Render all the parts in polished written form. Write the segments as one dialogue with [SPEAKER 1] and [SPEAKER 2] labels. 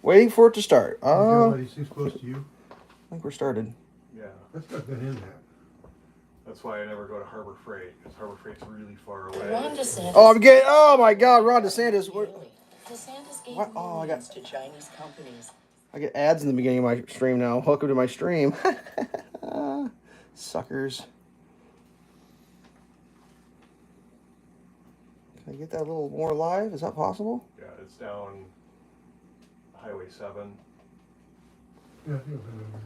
[SPEAKER 1] Waiting for it to start.
[SPEAKER 2] Is he close to you?
[SPEAKER 1] I think we're started.
[SPEAKER 3] Yeah.
[SPEAKER 2] That's got that in that.
[SPEAKER 3] That's why I never go to Harbor Freight, because Harbor Freight's really far away.
[SPEAKER 4] Ron DeSantis.
[SPEAKER 1] Oh, I'm getting. Oh my God, Ron DeSantis.
[SPEAKER 4] DeSantis gave
[SPEAKER 1] What? Oh, I got.
[SPEAKER 4] to Chinese companies.
[SPEAKER 1] I get ads in the beginning of my stream now. Welcome to my stream. Suckers. Can I get that a little more live? Is that possible?
[SPEAKER 3] Yeah, it's down Highway 7
[SPEAKER 2] Yeah,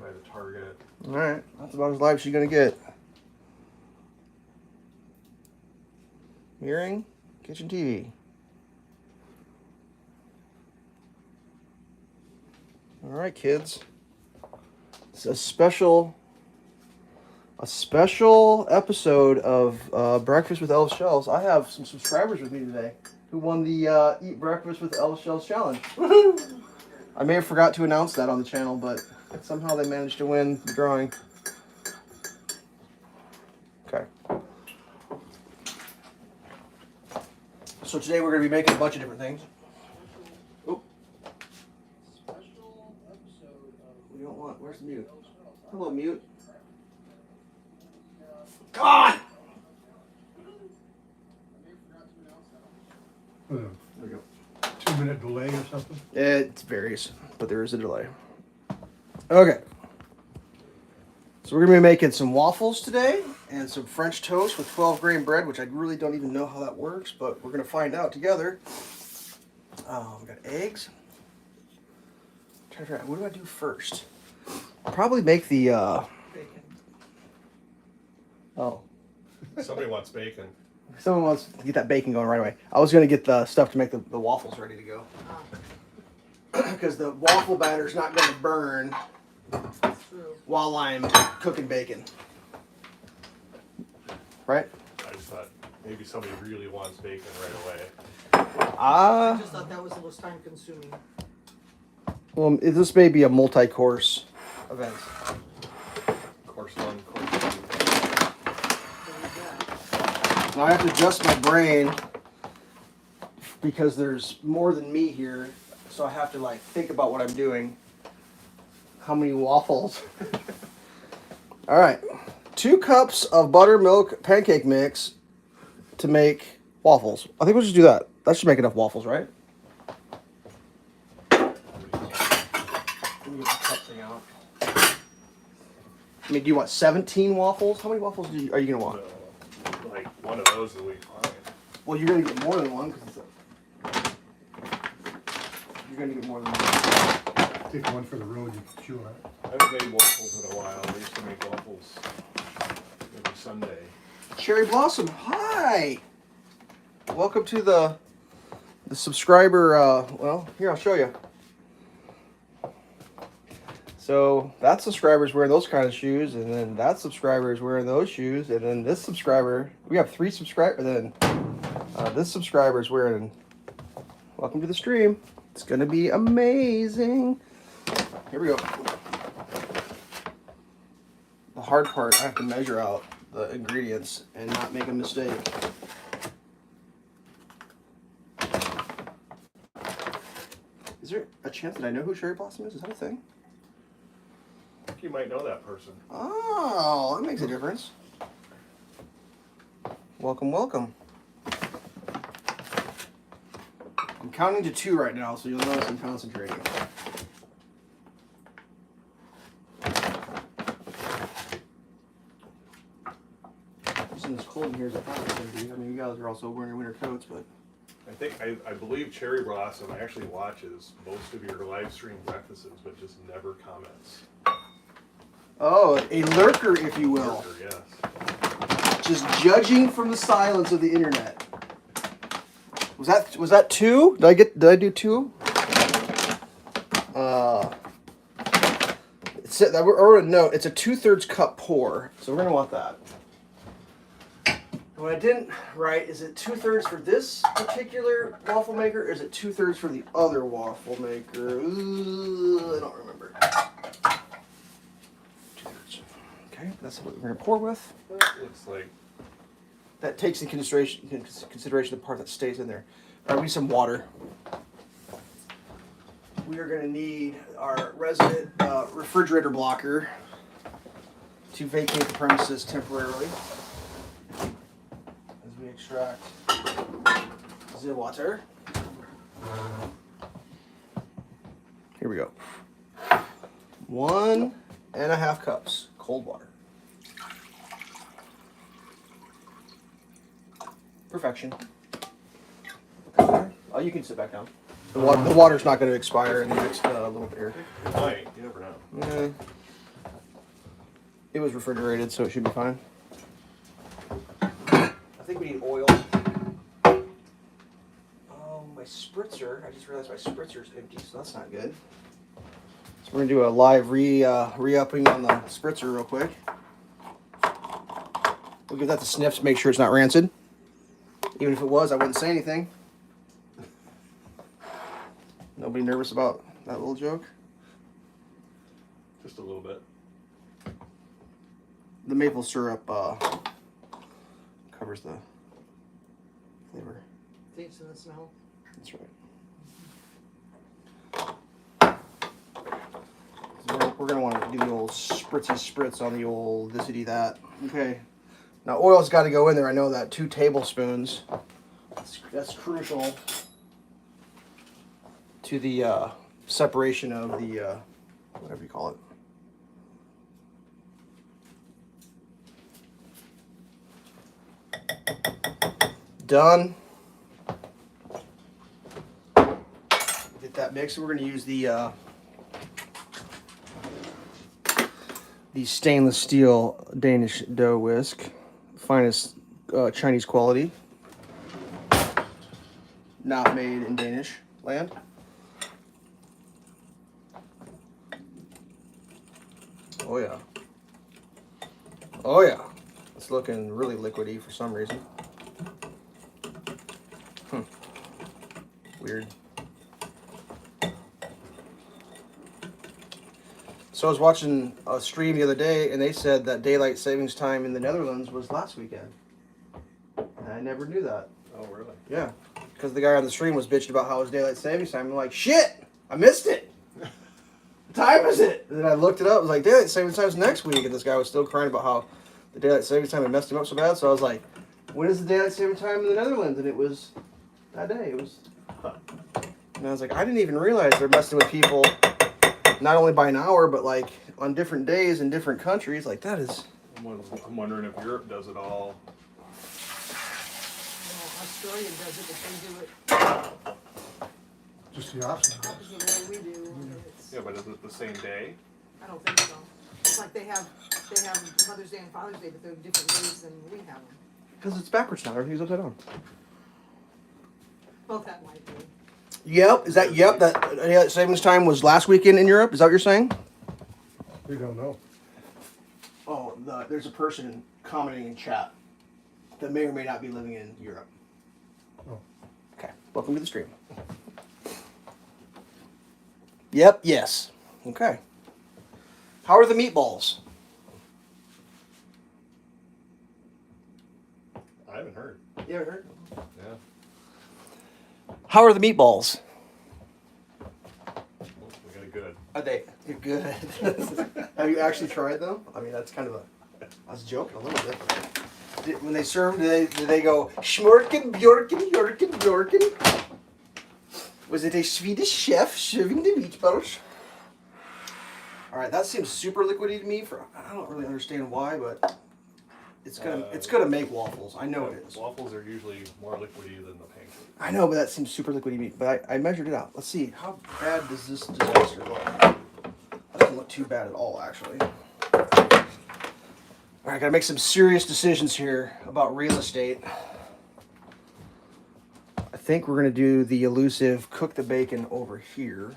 [SPEAKER 3] by the Target.
[SPEAKER 1] All right, that's about as live as she's gonna get. Mirroring, kitchen TV. All right, kids. It's a special episode of Breakfast with Elveshelves. I have some subscribers with me today who won the Eat Breakfast with Elveshelves challenge. I may have forgot to announce that on the channel, but somehow they managed to win the drawing. Okay. So today we're going to be making a bunch of different things. Oh. Special episode of... We don't want... Where's the mute? Hello, mute. Come on!
[SPEAKER 2] There
[SPEAKER 1] we go.
[SPEAKER 2] 2-minute delay or something?
[SPEAKER 1] It varies, but there is a delay. Okay. So we're going to be making some waffles today and some French toast with 12-grain bread, which I really don't even know how that works, but we're going to find out together. We got eggs. I'm trying to figure out, what do I do first? I'll probably make the...
[SPEAKER 4] Bacon.
[SPEAKER 1] Oh.
[SPEAKER 3] Somebody wants bacon.
[SPEAKER 1] Someone wants to get that bacon going right away. I was going to get the stuff to make the waffles ready to go. Because the waffle batter's not going to burn while I'm cooking bacon. Right?
[SPEAKER 3] I just thought maybe somebody really wants bacon right away.
[SPEAKER 4] I just thought that was the most time consuming.
[SPEAKER 1] Well, this may be a multi-course event.
[SPEAKER 3] Course 1, course 2.
[SPEAKER 1] Now I have to adjust my brain because there's more than me here, so I have to like think about what I'm doing. How many waffles? All right, 2 cups of buttermilk pancake mix to make waffles. I think we'll just do that. That should make enough waffles, right? Let me get the cup thing out. I mean, do you want 17 waffles? How many waffles are you gonna want?
[SPEAKER 3] Like one of those will be fine.
[SPEAKER 1] Well, you're gonna get more than one because you're gonna get more than one.
[SPEAKER 2] Take one for the road, you can chew on it.
[SPEAKER 3] I haven't made waffles in a while. I used to make waffles every Sunday.
[SPEAKER 1] Cherry Blossom, hi! Welcome to the subscriber, well, here, I'll show you. So, that subscriber's wearing those kind of shoes, and then that subscriber is wearing those shoes, and then this subscriber, we have 3 subscribers, and then this subscriber is wearing, welcome to the stream. It's gonna be amazing. Here we go. The hard part, I have to measure out the ingredients and not make a mistake. Is there a chance that I know who Cherry Blossom is? Is that a thing?
[SPEAKER 3] I think you might know that person.
[SPEAKER 1] Oh, that makes a difference. Welcome, welcome. I'm counting to 2 right now, so you'll notice I'm concentrating. It's cold in here as I thought it was going to be. I mean, you guys are also wearing your winter coats, but...
[SPEAKER 3] I believe Cherry Blossom actually watches most of your live stream breakfasts, but just never comments.
[SPEAKER 1] Oh, a lurker, if you will.
[SPEAKER 3] Lurker, yes.
[SPEAKER 1] Just judging from the silence of the internet. Was that 2? Did I do 2? I wrote a note. It's a 2/3 cup pour, so we're gonna want that. What I didn't write is it 2/3 for this particular waffle maker, or is it 2/3 for the other waffle maker? Ooh, I don't remember. 2/3. Okay, that's what we're gonna pour with.
[SPEAKER 3] Looks like
[SPEAKER 1] That takes in consideration the part that stays in there. All right, we need some water. we are going to need our resident refrigerator blocker to vacate the premises temporarily as we extract the water. Here we go. 1.5 cups cold water. Perfection. Oh, you can sit back down. The water's not going to expire in the next little bit here.
[SPEAKER 3] It might. You never know.
[SPEAKER 1] It was refrigerated, so it should be fine. I think we need oil. Oh, my spritzer. I just realized my spritzer's empty, so that's not good. So we're going to do a live re-upping on the spritzer real quick. We'll give that the sniffs, make sure it's not rancid. Even if it was, I wouldn't say anything. Nobody nervous about that little joke?
[SPEAKER 3] Just a little bit.
[SPEAKER 1] The maple syrup covers the flavor.
[SPEAKER 4] Taste and the smell.
[SPEAKER 1] That's right. So we're going to want to do the old spritzy spritz on the old thisity that. Okay. Now oil's got to go in there. I know that. 2 tablespoons. That's crucial to the separation of the whatever you call it. Done. Get that mixed. We're going to use the stainless steel Danish dough whisk, finest Chinese quality, not made in Danish land. Oh yeah. Oh yeah. It's looking really liquidy for some reason. Weird. So I was watching a stream the other day, and they said that daylight savings time in the Netherlands was last weekend. And I never knew that.
[SPEAKER 3] Oh, really?
[SPEAKER 1] Yeah, because the guy on the stream was bitching about how it was daylight savings time. I'm like, shit, I missed it. What time is it? And then I looked it up. It was like, daylight savings time's next week. And this guy was still crying about how the daylight savings time had messed him up so bad. So I was like, when is the daylight savings time in the Netherlands? And it was that day. It was. And I was like, I didn't even realize they're messing with people not only by an hour, but like on different days in different countries. Like that is.
[SPEAKER 3] I'm wondering if Europe does it all.
[SPEAKER 4] Australia does it, but they do it
[SPEAKER 2] Just the opposite.
[SPEAKER 4] opposite the way we do. It's,
[SPEAKER 3] Yeah, but is it the same day?
[SPEAKER 4] I don't think so. It's like they have Mother's Day and Father's Day, but they're different days than we have them.
[SPEAKER 1] Because it's backwards now. Everything's upside down.
[SPEAKER 4] Both that might be.
[SPEAKER 1] Yep. Is that yep? That daylight savings time was last weekend in Europe. Is that what you're saying?
[SPEAKER 2] We don't know.
[SPEAKER 1] Oh, there's a person commenting in chat that may or may not be living in Europe.
[SPEAKER 2] Oh.
[SPEAKER 1] Okay. Welcome to the stream. Yep. Yes. Okay. How are the meatballs?
[SPEAKER 3] I haven't heard.
[SPEAKER 1] You haven't heard?
[SPEAKER 3] Yeah.
[SPEAKER 1] How are the meatballs?
[SPEAKER 3] Well, we got it good.
[SPEAKER 1] Are they? You're good. Have you actually tried them? I mean, that's kind of a. I was joking a little bit. When they serve them, do they go Schmorken, Bjorken, Jorken, Bjorken? Was it a Swedish chef serving the meatballs? All right, that seems super liquidy to me. I don't really understand why, but it's gonna make waffles. I know it is.
[SPEAKER 3] Waffles are usually more liquidy than the pancakes.
[SPEAKER 1] I know, but that seems super liquidy to me. But I measured it out. Let's see, how bad does this disaster look? That doesn't look too bad at all, actually. All right, gotta make some serious decisions here about real estate. I think we're gonna do the elusive cook the bacon over here.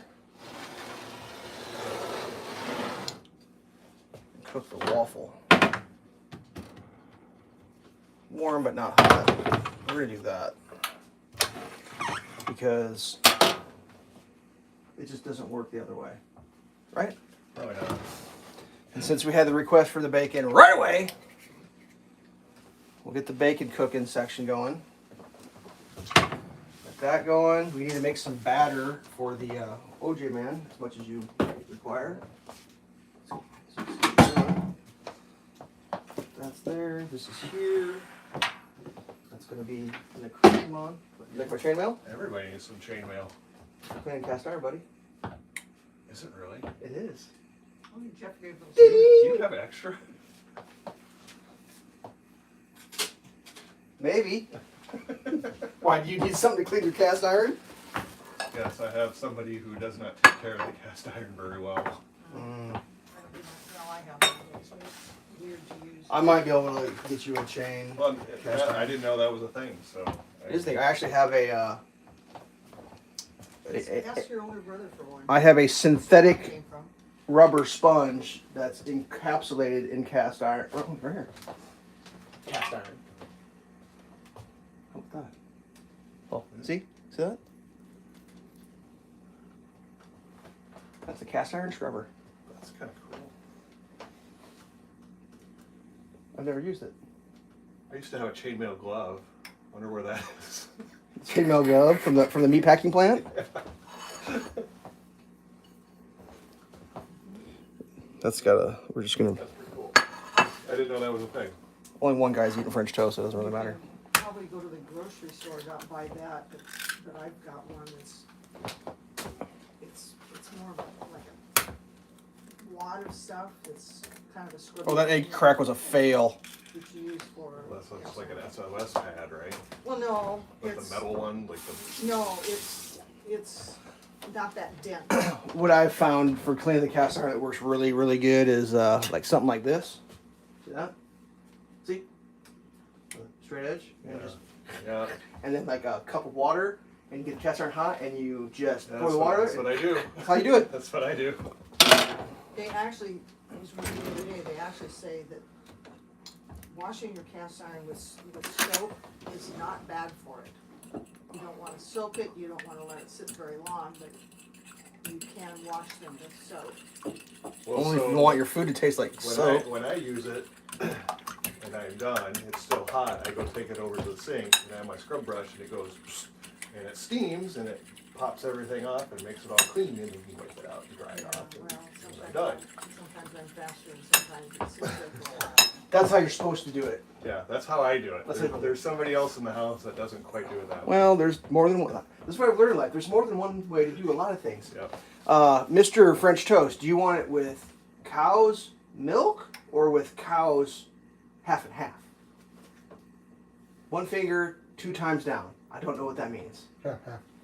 [SPEAKER 1] Cook the waffle. Warm but not hot. We're gonna do that. Because it just doesn't work the other way. Right?
[SPEAKER 3] Probably not.
[SPEAKER 1] And since we had the request for the bacon right away, we'll get the bacon cooking section going. that going. We need to make some batter for the OJ man as much as you require. That's there. This is here. That's going to be in the cream on. You like my chainmail?
[SPEAKER 3] Everybody needs some chainmail.
[SPEAKER 1] Clean cast iron, buddy.
[SPEAKER 3] Is it really?
[SPEAKER 1] It is.
[SPEAKER 4] Oh, Jeff gave those.
[SPEAKER 3] Do you have extra?
[SPEAKER 1] Maybe. Why, do you need something to clean your cast iron?
[SPEAKER 3] Yes, I have somebody who does not take care of the cast iron very well.
[SPEAKER 4] I don't do that. No, I have one, so it's weird to use.
[SPEAKER 1] I might be able to get you a chain.
[SPEAKER 3] Well,
[SPEAKER 1] Cast iron.
[SPEAKER 3] I didn't know that was a thing, so.
[SPEAKER 1] It is the thing. I actually have
[SPEAKER 4] Ask your older brother for one.
[SPEAKER 1] I have a synthetic
[SPEAKER 4] Came from.
[SPEAKER 1] rubber sponge that's encapsulated in cast iron. Oh, right here. Cast iron. How about that? Oh, see that? That's a cast iron scrubber.
[SPEAKER 3] That's kind of cool.
[SPEAKER 1] I've never used it.
[SPEAKER 3] I used to have a chainmail glove. Wonder where that is.
[SPEAKER 1] Chainmail glove from the meatpacking plant. That's got a. We're just gonna.
[SPEAKER 3] That's pretty cool. I didn't know that was a thing.
[SPEAKER 1] Only one guy's eating French toast, so it doesn't really matter.
[SPEAKER 4] Probably go to the grocery store, not buy that, but I've got one that's, it's more of like a wad of stuff, it's kind of a scribble.
[SPEAKER 1] Oh, that egg crack was a fail.
[SPEAKER 4] That you use for.
[SPEAKER 3] Well, that looks like an SOS pad, right?
[SPEAKER 4] Well, no,
[SPEAKER 3] With
[SPEAKER 4] it's,
[SPEAKER 3] the metal one, like the.
[SPEAKER 4] no, it's not that dense.
[SPEAKER 1] What I've found for cleaning the cast iron that works really, really good is like something like this. See that? See? Straight edge. And, just,
[SPEAKER 3] Yeah.
[SPEAKER 1] and then like a cup of water, and you get the cast iron hot, and you just pour
[SPEAKER 3] That's
[SPEAKER 1] the water.
[SPEAKER 3] That's what I do.
[SPEAKER 1] That's how you do it.
[SPEAKER 3] That's what I do.
[SPEAKER 4] They actually, I was reading the other day, they actually say that washing your cast iron with soap is not bad for it. You don't want to soak it, you don't want to let it sit very long, but you can wash them with soap.
[SPEAKER 3] Well,
[SPEAKER 1] Only if
[SPEAKER 3] so
[SPEAKER 1] you want your food to taste like
[SPEAKER 3] when
[SPEAKER 1] soap.
[SPEAKER 3] when I use it and I'm done, it's still hot. I go take it over to the sink and I have my scrub brush and it goes and it steams and it pops everything off and makes it all clean and then you can wipe it out and dry it off.
[SPEAKER 4] Well,
[SPEAKER 3] And I'm
[SPEAKER 4] sometimes,
[SPEAKER 3] done.
[SPEAKER 4] sometimes I'm faster and sometimes it sits there for a while.
[SPEAKER 1] That's how you're supposed to do it.
[SPEAKER 3] Yeah, that's how I do it.
[SPEAKER 1] That's
[SPEAKER 3] There-
[SPEAKER 1] it.
[SPEAKER 3] There's somebody else in the house that doesn't quite do it that way.
[SPEAKER 1] Well, there's more than one. This is what I've learned in life. There's more than one way to do a lot of things.
[SPEAKER 3] Yep.
[SPEAKER 1] Mr. French Toast, do you want it with cow's milk or with cow's half and half? One finger, 2 times down. I don't know what that means.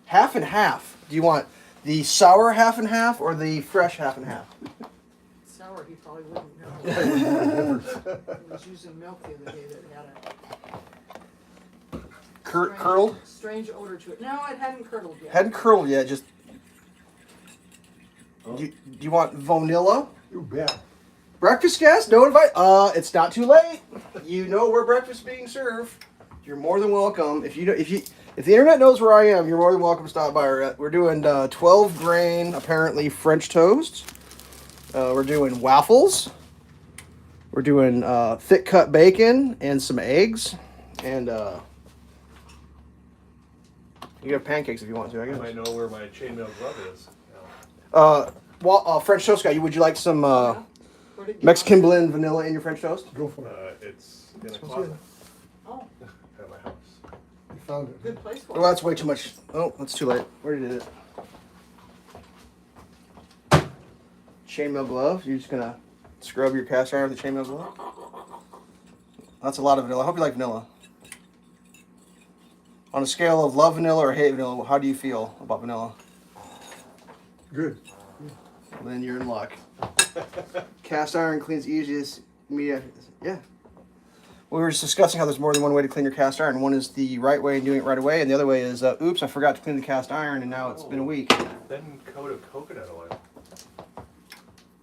[SPEAKER 1] Half and half. Do you want the sour half and half or the fresh half and half?
[SPEAKER 4] Sour, he probably wouldn't know. He was using milk the other day that had a
[SPEAKER 1] Curdled?
[SPEAKER 4] strange odor to it. No, it hadn't curdled yet.
[SPEAKER 1] Hadn't curdled yet. Just. Do you want vanilla?
[SPEAKER 2] You bet.
[SPEAKER 1] Breakfast guest? No invite? It's not too late. You know where breakfast is being served. You're more than welcome. If the internet knows where I am, you're more than welcome to stop by. We're doing 12 grain, apparently French toast. We're doing waffles. We're doing thick cut bacon and some eggs, and you have pancakes if you want to. I
[SPEAKER 3] I
[SPEAKER 1] guess.
[SPEAKER 3] might know where my chainmail glove is. Now.
[SPEAKER 1] French toast guy. Would you like some
[SPEAKER 4] Where did you
[SPEAKER 1] Mexican
[SPEAKER 4] want it?
[SPEAKER 1] blend vanilla in your French toast?
[SPEAKER 2] Go for it.
[SPEAKER 3] It's in a
[SPEAKER 1] Smells
[SPEAKER 3] closet
[SPEAKER 1] good.
[SPEAKER 4] Oh,
[SPEAKER 3] at my house.
[SPEAKER 2] You found it.
[SPEAKER 4] good place for
[SPEAKER 1] Well,
[SPEAKER 4] it.
[SPEAKER 1] that's way too much. Oh, that's too late. Where did it? Chainmail glove. You're just gonna scrub your cast iron with the chainmail glove. That's a lot of vanilla. I hope you like vanilla. On a scale of love vanilla or hate vanilla, how do you feel about vanilla?
[SPEAKER 2] Good.
[SPEAKER 1] Then you're in luck. Cast iron cleans easiest. Yeah. We were just discussing how there's more than one way to clean your cast iron. One is the right way and doing it right away, and the other way is, oops, I forgot to clean the cast iron, and now it's been a week.
[SPEAKER 3] Then coat of coconut oil.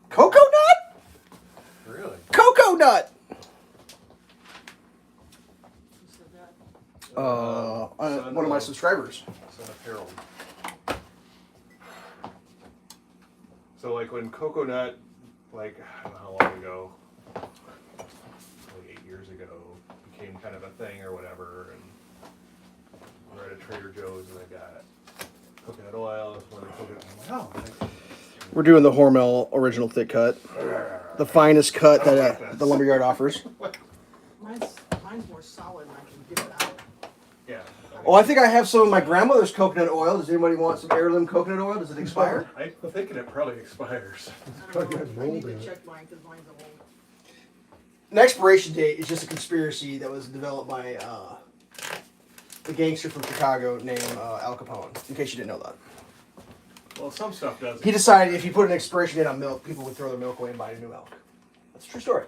[SPEAKER 1] Cocoa nut?
[SPEAKER 3] Really?
[SPEAKER 1] Cocoa nut!
[SPEAKER 4] You said that.
[SPEAKER 1] One of my subscribers.
[SPEAKER 3] Son of Harold. So like when coconut, like I don't know how long ago, like 8 years ago, became kind of a thing or whatever, and we're at a Trader Joe's, and I got coconut oil. When I cook it, I'm like, oh.
[SPEAKER 1] We're doing the Hormel original thick cut, the finest cut that the lumberyard offers.
[SPEAKER 4] Mine's more solid and I can dip it out.
[SPEAKER 3] Yeah.
[SPEAKER 1] Oh, I think I have some of my grandmother's coconut oil. Does anybody want some heirloom coconut oil? Does it expire?
[SPEAKER 3] I'm thinking it probably expires.
[SPEAKER 4] I
[SPEAKER 2] Probably
[SPEAKER 4] don't
[SPEAKER 2] got
[SPEAKER 4] know, I need
[SPEAKER 2] mold
[SPEAKER 4] to
[SPEAKER 2] in it.
[SPEAKER 4] check mine because mine's old.
[SPEAKER 1] An expiration date is just a conspiracy that was developed by a gangster from Chicago named Al Capone, in case you didn't know that.
[SPEAKER 3] Well, some stuff does.
[SPEAKER 1] He decided if you put an expiration date on milk, people would throw their milk away and buy new milk. That's a true story.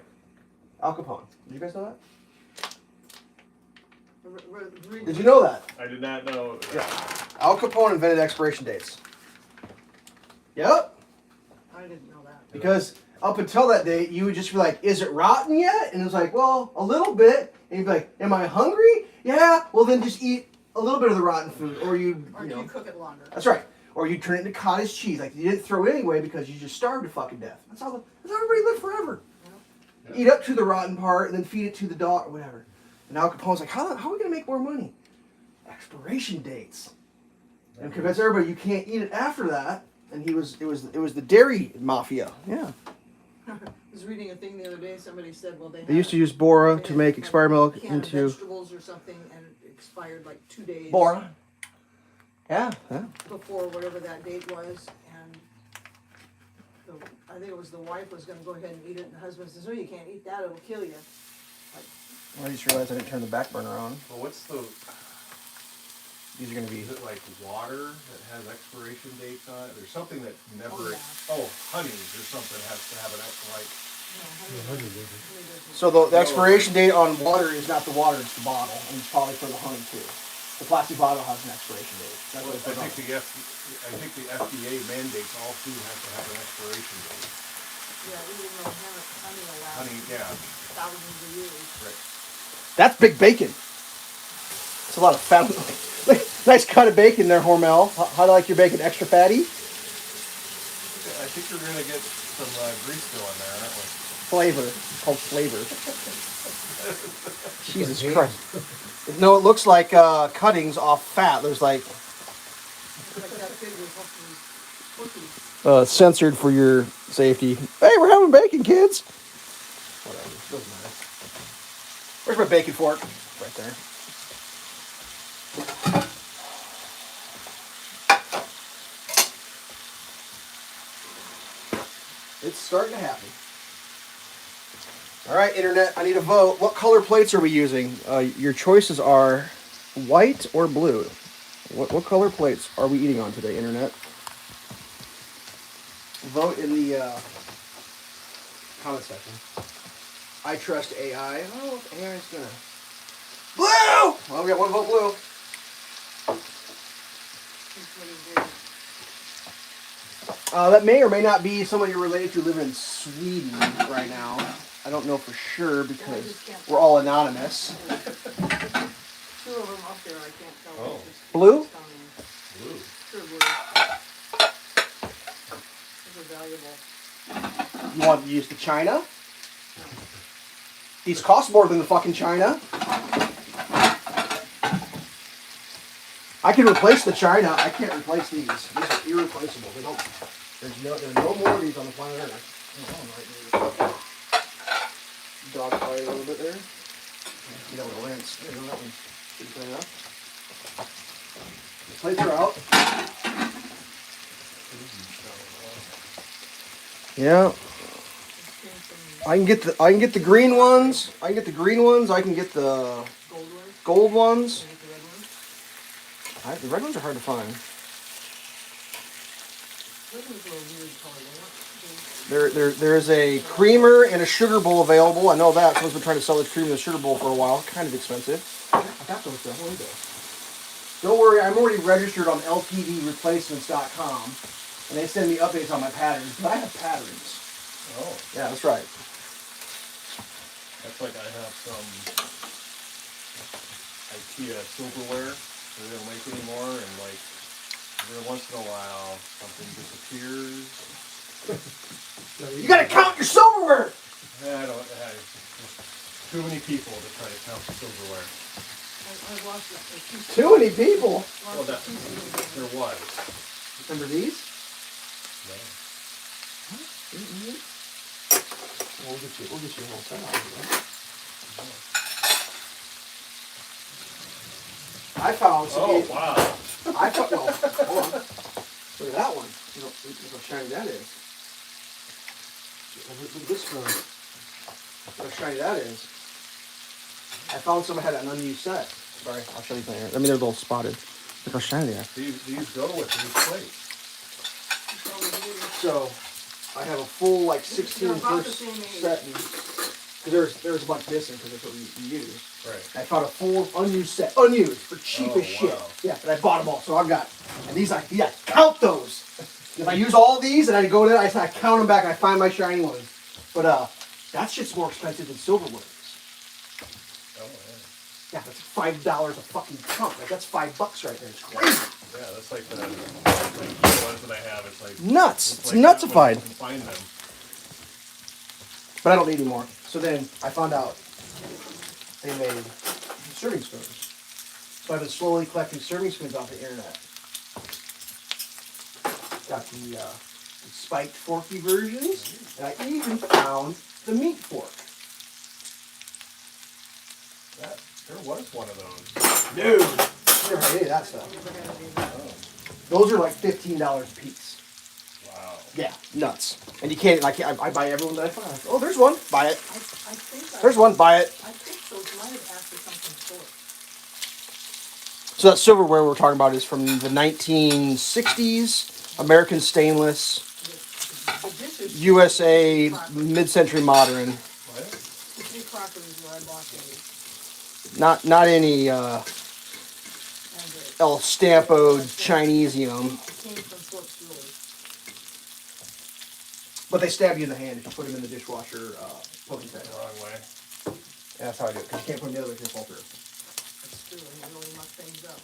[SPEAKER 1] Al Capone. Did you guys know that? Did you know that?
[SPEAKER 3] I did not know.
[SPEAKER 1] Yeah. Al Capone invented expiration dates. Yep.
[SPEAKER 4] I didn't know that.
[SPEAKER 1] Because up until that date, you would just be like, is it rotten yet? And it was like, well, a little bit. And you'd be like, am I hungry? Yeah. Well, then just eat a little bit of the rotten food. Or you know.
[SPEAKER 4] You cook it longer.
[SPEAKER 1] That's right. Or you turn it into cottage cheese. Like, you didn't throw it anyway because you just starved to fucking death. That's how everybody lived forever.
[SPEAKER 3] Yeah.
[SPEAKER 1] Eat up to the rotten part and then feed it to the dog or whatever. And Al Capone's like, how are we going to make more money? Expiration dates. And convince everybody you can't eat it after that. And it was the dairy mafia. Yeah.
[SPEAKER 4] I was reading a thing the other day, somebody said, well,
[SPEAKER 1] They used to use Bora to make expired milk
[SPEAKER 4] canned
[SPEAKER 1] into
[SPEAKER 4] vegetables or something and it expired like 2 days.
[SPEAKER 1] Bora. Yeah.
[SPEAKER 4] Before whatever that date was, and I think it was the wife was gonna go ahead and eat it, and the husband says, oh, you can't eat that, it'll kill you.
[SPEAKER 1] I just realized I didn't turn the back burner on.
[SPEAKER 3] Well, what's the?
[SPEAKER 1] These are going to be...
[SPEAKER 3] Is it like water that has expiration dates on it? There's something that never.
[SPEAKER 4] Oh, yeah.
[SPEAKER 3] Oh, honey or something has to have an like.
[SPEAKER 2] Yeah, honey doesn't.
[SPEAKER 1] So the expiration date on water is not the water, it's the bottle. And it's probably for the honey too. The plastic bottle has an expiration date. That's what it's
[SPEAKER 3] I
[SPEAKER 1] put on.
[SPEAKER 3] think the FDA mandates all food has to have an expiration date.
[SPEAKER 4] Yeah, even though honey allows
[SPEAKER 3] Honey, yeah.
[SPEAKER 4] thousands of years.
[SPEAKER 3] Right.
[SPEAKER 1] That's big bacon. It's a lot of fat. Nice cut of bacon there, Hormel. How do you like your bacon? Extra fatty?
[SPEAKER 3] I think we're gonna get some grease still in there, aren't we?
[SPEAKER 1] Flavor. It's called flavor. Jesus Christ. No, it looks like cuttings off fat. There's like
[SPEAKER 4] Like that pig was hopefully cookies.
[SPEAKER 1] censored for your safety. Hey, we're having bacon, kids. Whatever. Doesn't matter. Where's my bacon fork? Right there. It's starting to happen. All right, Internet, I need a vote. What color plates are we using? Your choices are white or blue. What color plates are we eating on today, Internet? Vote in the comment section. I trust AI. Oh, AI's gonna... Blue! Well, we got one vote blue. That may or may not be someone you're related to living in Sweden right now. I don't know for sure because we're all anonymous.
[SPEAKER 4] 2 of them up there, I can't tell.
[SPEAKER 3] Oh.
[SPEAKER 1] Blue?
[SPEAKER 3] Blue.
[SPEAKER 4] Sure blue. Those are valuable.
[SPEAKER 1] You want to use the China? These cost more than the fucking China. I can replace the China. I can't replace these. These are irreplaceable. There's no more of these on the planet Earth. Dog fight a little bit there. You know what rinse. There you go, that one's good enough. The plates are out. Yeah. I can get the green ones. I can get the green ones. I can get the gold ones. The red ones are hard to find. There is a creamer and a sugar bowl available. I know that. Someone's been trying to sell the creamer and the sugar bowl for a while. Kind of expensive. I got those though. Where are they? Don't worry, I'm already registered on lpdreplacements.com, and they send me updates on my patterns. But I have patterns.
[SPEAKER 3] Oh.
[SPEAKER 1] Yeah, that's right.
[SPEAKER 3] That's like I have some IKEA silverware that they don't make anymore, and like every once in a while something disappears.
[SPEAKER 1] You gotta count your silverware!
[SPEAKER 3] There's too many people to try to count the silverware.
[SPEAKER 4] I washed it for
[SPEAKER 1] Too many people.
[SPEAKER 3] Well, that, there was.
[SPEAKER 1] Remember these?
[SPEAKER 3] No.
[SPEAKER 1] We'll get you a whole set out of it. I found some.
[SPEAKER 3] Oh, wow.
[SPEAKER 1] I found. No, hold on. Look at that one. Look how shiny that is. Look at this one. Look how shiny that is. I found some that had an unused set. Sorry, I'll show you later. I mean, they're a little spotted. Look how shiny they are.
[SPEAKER 3] These go with these plates.
[SPEAKER 1] So, I have a full like 16
[SPEAKER 4] They're about the
[SPEAKER 1] first
[SPEAKER 4] same age.
[SPEAKER 1] set. Because there's a bunch missing because that's what we use.
[SPEAKER 3] Right.
[SPEAKER 1] I found a full unused set, unused for cheap
[SPEAKER 3] Oh,
[SPEAKER 1] as shit.
[SPEAKER 3] wow.
[SPEAKER 1] Yeah, and I bought them all. So I've got, and these count those. If I use all these and I go there, I count them back. And I find my shiny ones. But that shit's more expensive than silverware is.
[SPEAKER 3] Oh,
[SPEAKER 1] Yeah, that's $5 a fucking chunk. Like that's $5 right there. It's crazy.
[SPEAKER 3] yeah, that's like the ones that I have. It's like
[SPEAKER 1] Nuts. It's
[SPEAKER 3] like that
[SPEAKER 1] nutsified.
[SPEAKER 3] when you can find them.
[SPEAKER 1] But I don't need any more. So then I found out they made serving spoons. So I've been slowly collecting serving spoons off the internet. Got the spiked forky versions, and I even found the meat fork.
[SPEAKER 3] There was one of those.
[SPEAKER 1] Dude, never had any of that stuff. Those are like $15 a piece.
[SPEAKER 3] Wow.
[SPEAKER 1] Yeah, nuts. And you can't, like, I buy everyone that I find. Oh, there's one. Buy it.
[SPEAKER 4] I think
[SPEAKER 1] There's one. Buy it.
[SPEAKER 4] I think those might have asked for something short.
[SPEAKER 1] So that silverware we're talking about is from the 1960s, American stainless,
[SPEAKER 4] The dishes.
[SPEAKER 1] USA mid-century modern.
[SPEAKER 3] What?
[SPEAKER 4] The three crockeries where I bought these.
[SPEAKER 1] Not any
[SPEAKER 4] And
[SPEAKER 1] El Stampo Chinesium,
[SPEAKER 4] it came from Fort Jewelry.
[SPEAKER 1] but they stab you in the hand if you put them in the dishwasher poking tag.
[SPEAKER 3] The wrong way.
[SPEAKER 1] Yeah, that's how I do it, because you can't put them the other way, because fall through.
[SPEAKER 4] It's true, and you really muck things up.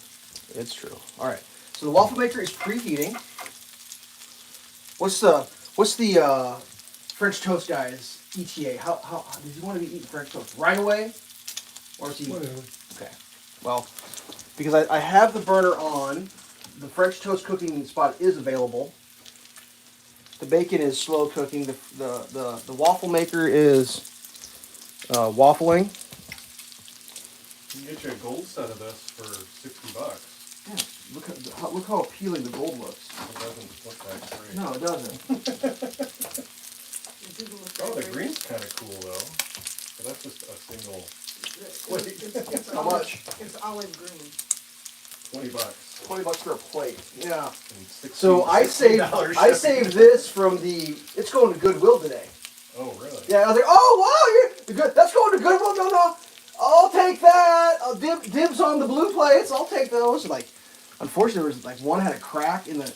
[SPEAKER 1] It's true. All right. So the waffle maker is preheating. What's the French toast guy's ETA? How does he want to be eating French toast right away, or is he?
[SPEAKER 2] Whatever.
[SPEAKER 1] Okay. Well, because I have the burner on, the French toast cooking spot is available. The bacon is slow cooking. The waffle maker is waffling.
[SPEAKER 3] You can get you a gold set of this for $60.
[SPEAKER 1] Yeah, look how appealing the gold looks.
[SPEAKER 3] It doesn't look that great.
[SPEAKER 1] No, it doesn't.
[SPEAKER 4] It didn't look
[SPEAKER 3] Oh,
[SPEAKER 4] that
[SPEAKER 3] the
[SPEAKER 4] great.
[SPEAKER 3] green's kind of cool though. But that's just a single
[SPEAKER 4] It's
[SPEAKER 1] How
[SPEAKER 4] olive-
[SPEAKER 1] much?
[SPEAKER 4] It's olive green.
[SPEAKER 3] $20.
[SPEAKER 1] $20 for a plate. Yeah.
[SPEAKER 3] And 60,
[SPEAKER 1] So I saved
[SPEAKER 3] $60
[SPEAKER 1] I
[SPEAKER 3] shipping.
[SPEAKER 1] saved this from the. It's going to Goodwill today.
[SPEAKER 3] Oh, really?
[SPEAKER 1] Yeah, I was like, oh wow, you're good. That's going to Goodwill. No, I'll take that. I'll dibs on the blue plates. I'll take those. Like, unfortunately, there was like one had a crack in the.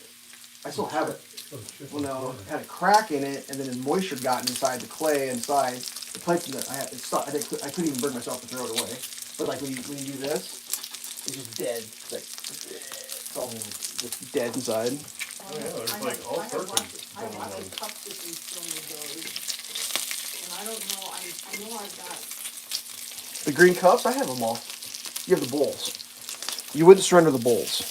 [SPEAKER 1] I still have it.
[SPEAKER 2] Oh, shit.
[SPEAKER 1] Well, no, it had a crack in it, and then the moisture got inside the clay inside the plates. In I had it stopped. I couldn't even bring myself to throw it away. But like when you do this, it's just dead. It's like it's all just dead inside.
[SPEAKER 3] Oh, yeah, there's
[SPEAKER 4] I
[SPEAKER 3] like
[SPEAKER 4] have-
[SPEAKER 3] all
[SPEAKER 4] I have
[SPEAKER 3] sorts
[SPEAKER 4] lots
[SPEAKER 3] of
[SPEAKER 4] I have lots
[SPEAKER 3] going
[SPEAKER 4] of cups with these silver those. And I don't know, I know I've got,
[SPEAKER 1] The green cups, I have them all. You have the bowls. You wouldn't surrender the bowls.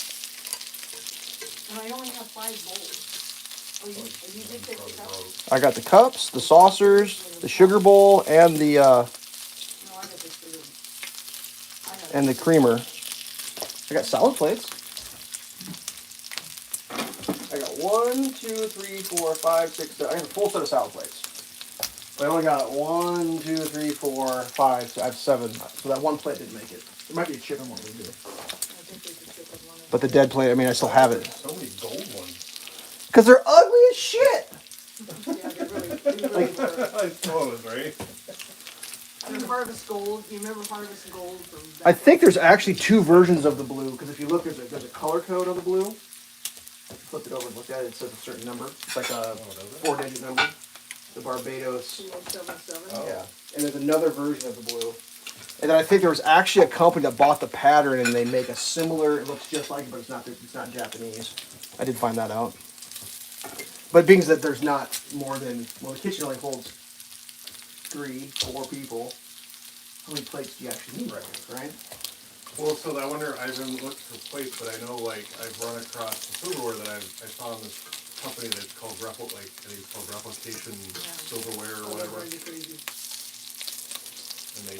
[SPEAKER 4] and I only have 5 bowls. Oh, you did take the cups?
[SPEAKER 1] I got the cups, the saucers, the sugar bowl, and the
[SPEAKER 4] No, I got the food. I have
[SPEAKER 1] and the creamer. I got salad plates. I got 1, 2, 3, 4, 5, 6, 7. I have a full set of salad plates. But I only got 1, 2, 3, 4, 5. So I have 7. So that one plate didn't make it. There might be a chip in one we do.
[SPEAKER 4] I think there's a chip in one of
[SPEAKER 1] But the dead plate, I mean, I still have it.
[SPEAKER 3] So many gold ones.
[SPEAKER 1] Because they're ugly as shit.
[SPEAKER 4] them. Yeah, they really were.
[SPEAKER 3] I suppose, right?
[SPEAKER 4] And Harvest Gold, you remember Harvest Gold from back?
[SPEAKER 1] I think there's actually 2 versions of the blue. Because if you look, there's a color code on the blue. Flip it over and look at it. It says a certain number. It's like a 4-digit number. The Barbados.
[SPEAKER 4] 2077.
[SPEAKER 3] Oh.
[SPEAKER 1] Yeah. And there's another version of the blue. And then I think there was actually a company that bought the pattern and they make a similar. It looks just like it, but it's not Japanese. I did find that out. But being that there's not more than the kitchen only holds 3, 4 people. How many plates do you actually need right now, right?
[SPEAKER 3] Well, so I wonder, I haven't looked for plates, but I know like I've run across the silverware that I found this company that's called I think it's called Replication Silverware or whatever. And they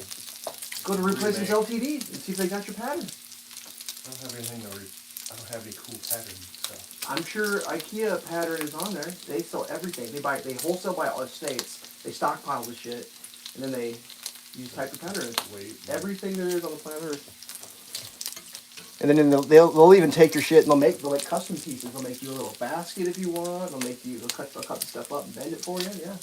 [SPEAKER 1] Go to Replacements
[SPEAKER 3] remake.
[SPEAKER 1] LTD and see if they got your pattern.
[SPEAKER 3] I don't have anything I don't have any cool pattern stuff.
[SPEAKER 1] I'm sure IKEA pattern is on there. They sell everything. They wholesale by all states. They stockpile the shit, and then they use type of patterns.
[SPEAKER 3] Wait.
[SPEAKER 1] Everything there is on the planet Earth. And then they'll even take your shit and they'll make custom pieces. They'll make you a little basket if you want. They'll cut the stuff up and bend it for you. Yeah.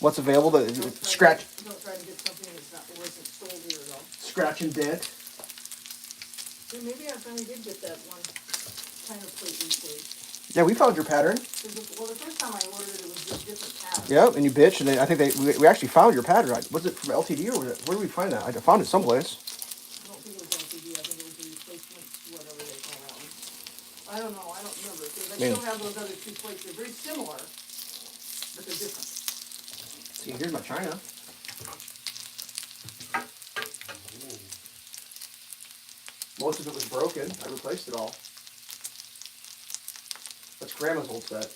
[SPEAKER 1] What's available? Scratch.
[SPEAKER 4] Don't try to get something that wasn't sold here at all.
[SPEAKER 1] Scratch and dent.
[SPEAKER 4] See, maybe I finally did get that one kind of plate replaced.
[SPEAKER 1] Yeah, we found your pattern.
[SPEAKER 4] Well, the first time I ordered it, it was just different patterns.
[SPEAKER 1] Yeah, and you bitched, and I think we actually found your pattern. Was it from LTD or where did we find that? I found it someplace.
[SPEAKER 4] I don't think it was LTD, I think it was a replacement, whatever they call that one. I don't know, I don't remember, because I still have those other two plates, they're very similar, but they're different.
[SPEAKER 1] See, here's my china. Most of it was broken. I replaced it all. That's Grandma's old set.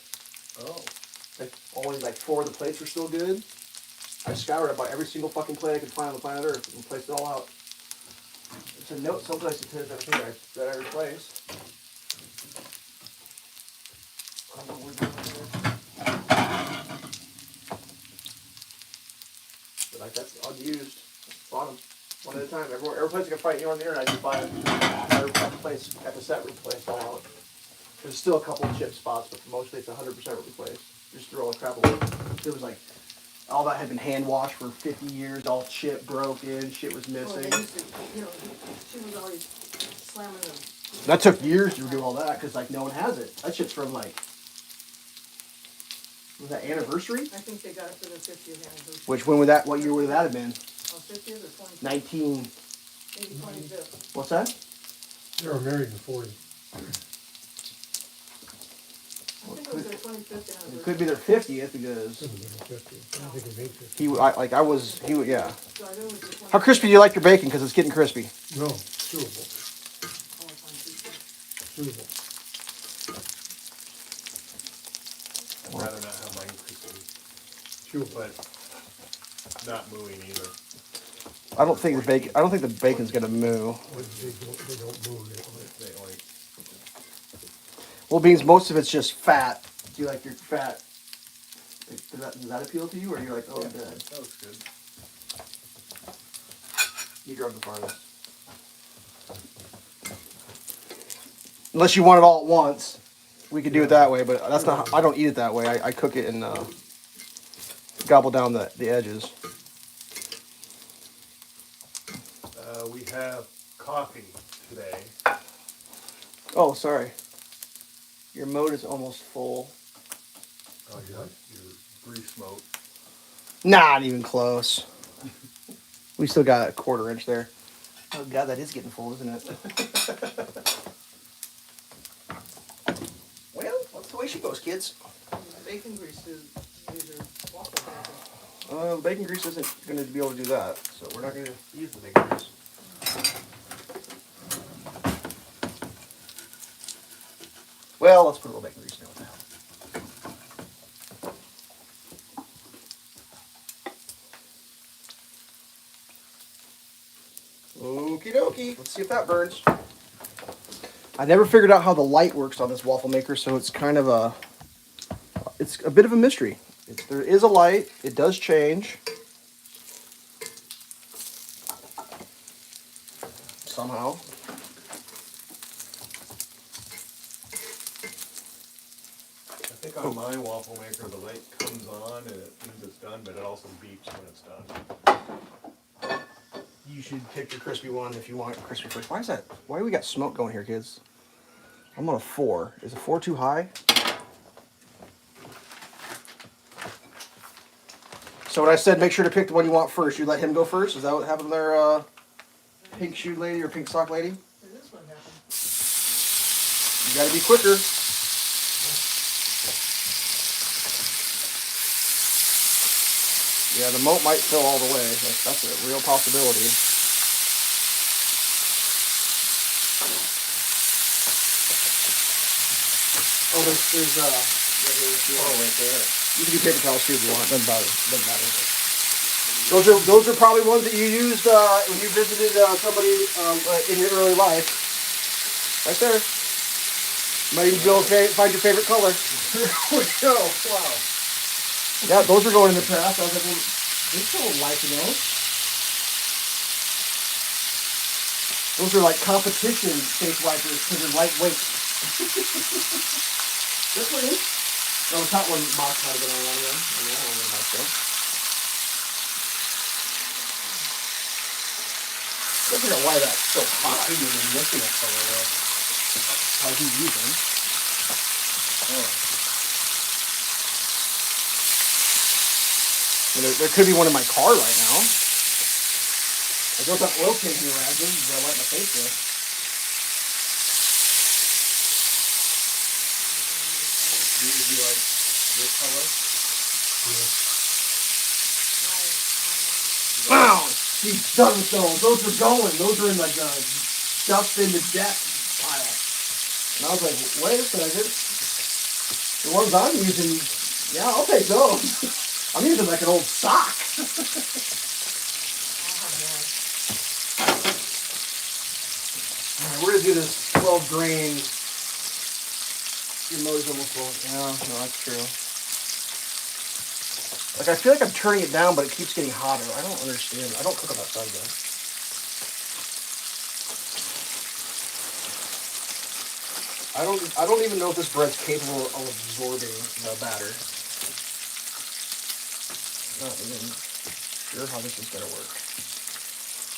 [SPEAKER 3] Oh.
[SPEAKER 1] Like only like 4 of the plates were still good. I scoured about every single fucking plate I could find on the planet Earth and placed it all out. It's a note someplace that says everything that I replaced. I don't know where that is. But like that's unused. Bought them one at a time. Every place I can find on the internet, I just buy it. I replace at the set replaced all out. There's still a couple of chip spots, but mostly it's 100% replaced. Just throw all the crap away. It was like all that had been hand washed for 50 years, all chip broken, shit was
[SPEAKER 4] Well,
[SPEAKER 1] missing.
[SPEAKER 4] they used to, she was always slamming them.
[SPEAKER 1] That took years to do all that because like no one has it. That shit's from like, was that anniversary?
[SPEAKER 4] I think they got it for their 50th anniversary.
[SPEAKER 1] What year would that have been?
[SPEAKER 4] 50th or 25th?
[SPEAKER 1] 19,
[SPEAKER 4] Maybe 25th.
[SPEAKER 1] what's that?
[SPEAKER 2] They were married in 40.
[SPEAKER 4] I think it was their 25th anniversary.
[SPEAKER 1] It could be their 50th because
[SPEAKER 2] Couldn't have been 50. I don't think it made 50.
[SPEAKER 1] he, yeah.
[SPEAKER 4] So I knew it was the 25th.
[SPEAKER 1] How crispy do you like your bacon? Because it's getting crispy.
[SPEAKER 2] No, chewable.
[SPEAKER 4] Oh, it's on Tuesday.
[SPEAKER 2] Chewable.
[SPEAKER 3] I'd rather not have mine crispy,
[SPEAKER 2] Chewable.
[SPEAKER 3] but not mooing either.
[SPEAKER 1] I don't think the bacon's gonna moo.
[SPEAKER 2] They don't move.
[SPEAKER 3] They only,
[SPEAKER 1] Well, beans, most of it's just fat. Do you like your fat? Does that appeal to you, or you're like, oh,
[SPEAKER 3] yeah,
[SPEAKER 1] good?
[SPEAKER 3] that was good.
[SPEAKER 1] You grab the farthest. Unless you want it all at once, we could do it that way. But that's not. I don't eat it that way. I cook it and gobble down the edges.
[SPEAKER 3] We have coffee today.
[SPEAKER 1] Oh, sorry. Your mode is almost full.
[SPEAKER 3] Oh, your grease smoke.
[SPEAKER 1] Not even close. We still got a 1/4 inch there. Oh god, that is getting full, isn't it? Well, that's the way she goes, kids.
[SPEAKER 4] Bacon grease is either waffle pancake.
[SPEAKER 1] Bacon grease isn't going to be able to do that, so we're not going to use the bacon grease. Well, let's put a little bacon grease in there. Okie dokie. Let's see if that burns. I never figured out how the light works on this waffle maker, so it's kind of it's a bit of a mystery. There is a light. It does change. Somehow.
[SPEAKER 3] I think on my waffle maker, the light comes on and it means it's done, but it also beeps when it's done.
[SPEAKER 1] You should pick your crispy one if you want crispy first. Why is that? Why do we got smoke going here, kids? I'm on a 4. Is a 4 too high? So when I said make sure to pick the one you want first, you let him go first? Is that what happened there, pink shoe lady or pink sock lady?
[SPEAKER 4] This one happened.
[SPEAKER 1] You gotta be quicker. Yeah, the moat might fill all the way. That's a real possibility. there's
[SPEAKER 3] Oh, right there.
[SPEAKER 1] you can do paper towels too if you want. Doesn't bother. Doesn't matter. Those are probably ones that you used when you visited somebody in your early life. Right there. Might even be able to find your favorite color.
[SPEAKER 3] There we go. Wow.
[SPEAKER 1] Yeah, those are going in the trash. I was like, well, there's still life in those. Those are like competition face wipers because they're lightweight. This one is. No, the top one box might have been on one of them. I mean, I don't know about that. I figure out why that's so hot.
[SPEAKER 3] I shouldn't even be missing that color though.
[SPEAKER 1] How's he using?
[SPEAKER 3] Oh.
[SPEAKER 1] I mean, there could be one in my car right now. I got that oil changing around that I light my face with.
[SPEAKER 3] Do you like this color?
[SPEAKER 1] Wow! He's done with those. Those are going. Those are in like a dust in the deck pile. And I was like, wait a second. The ones I'm using, yeah, I'll take those. I'm using like an old sock. Alright, we're gonna do this 12 grain. Your motor's almost full. Yeah, no, that's true. Like, I feel like I'm turning it down, but it keeps getting hotter. I don't understand. I don't cook on that side, though. I don't even know if this bread's capable of absorbing the batter. Not even sure how this is gonna work.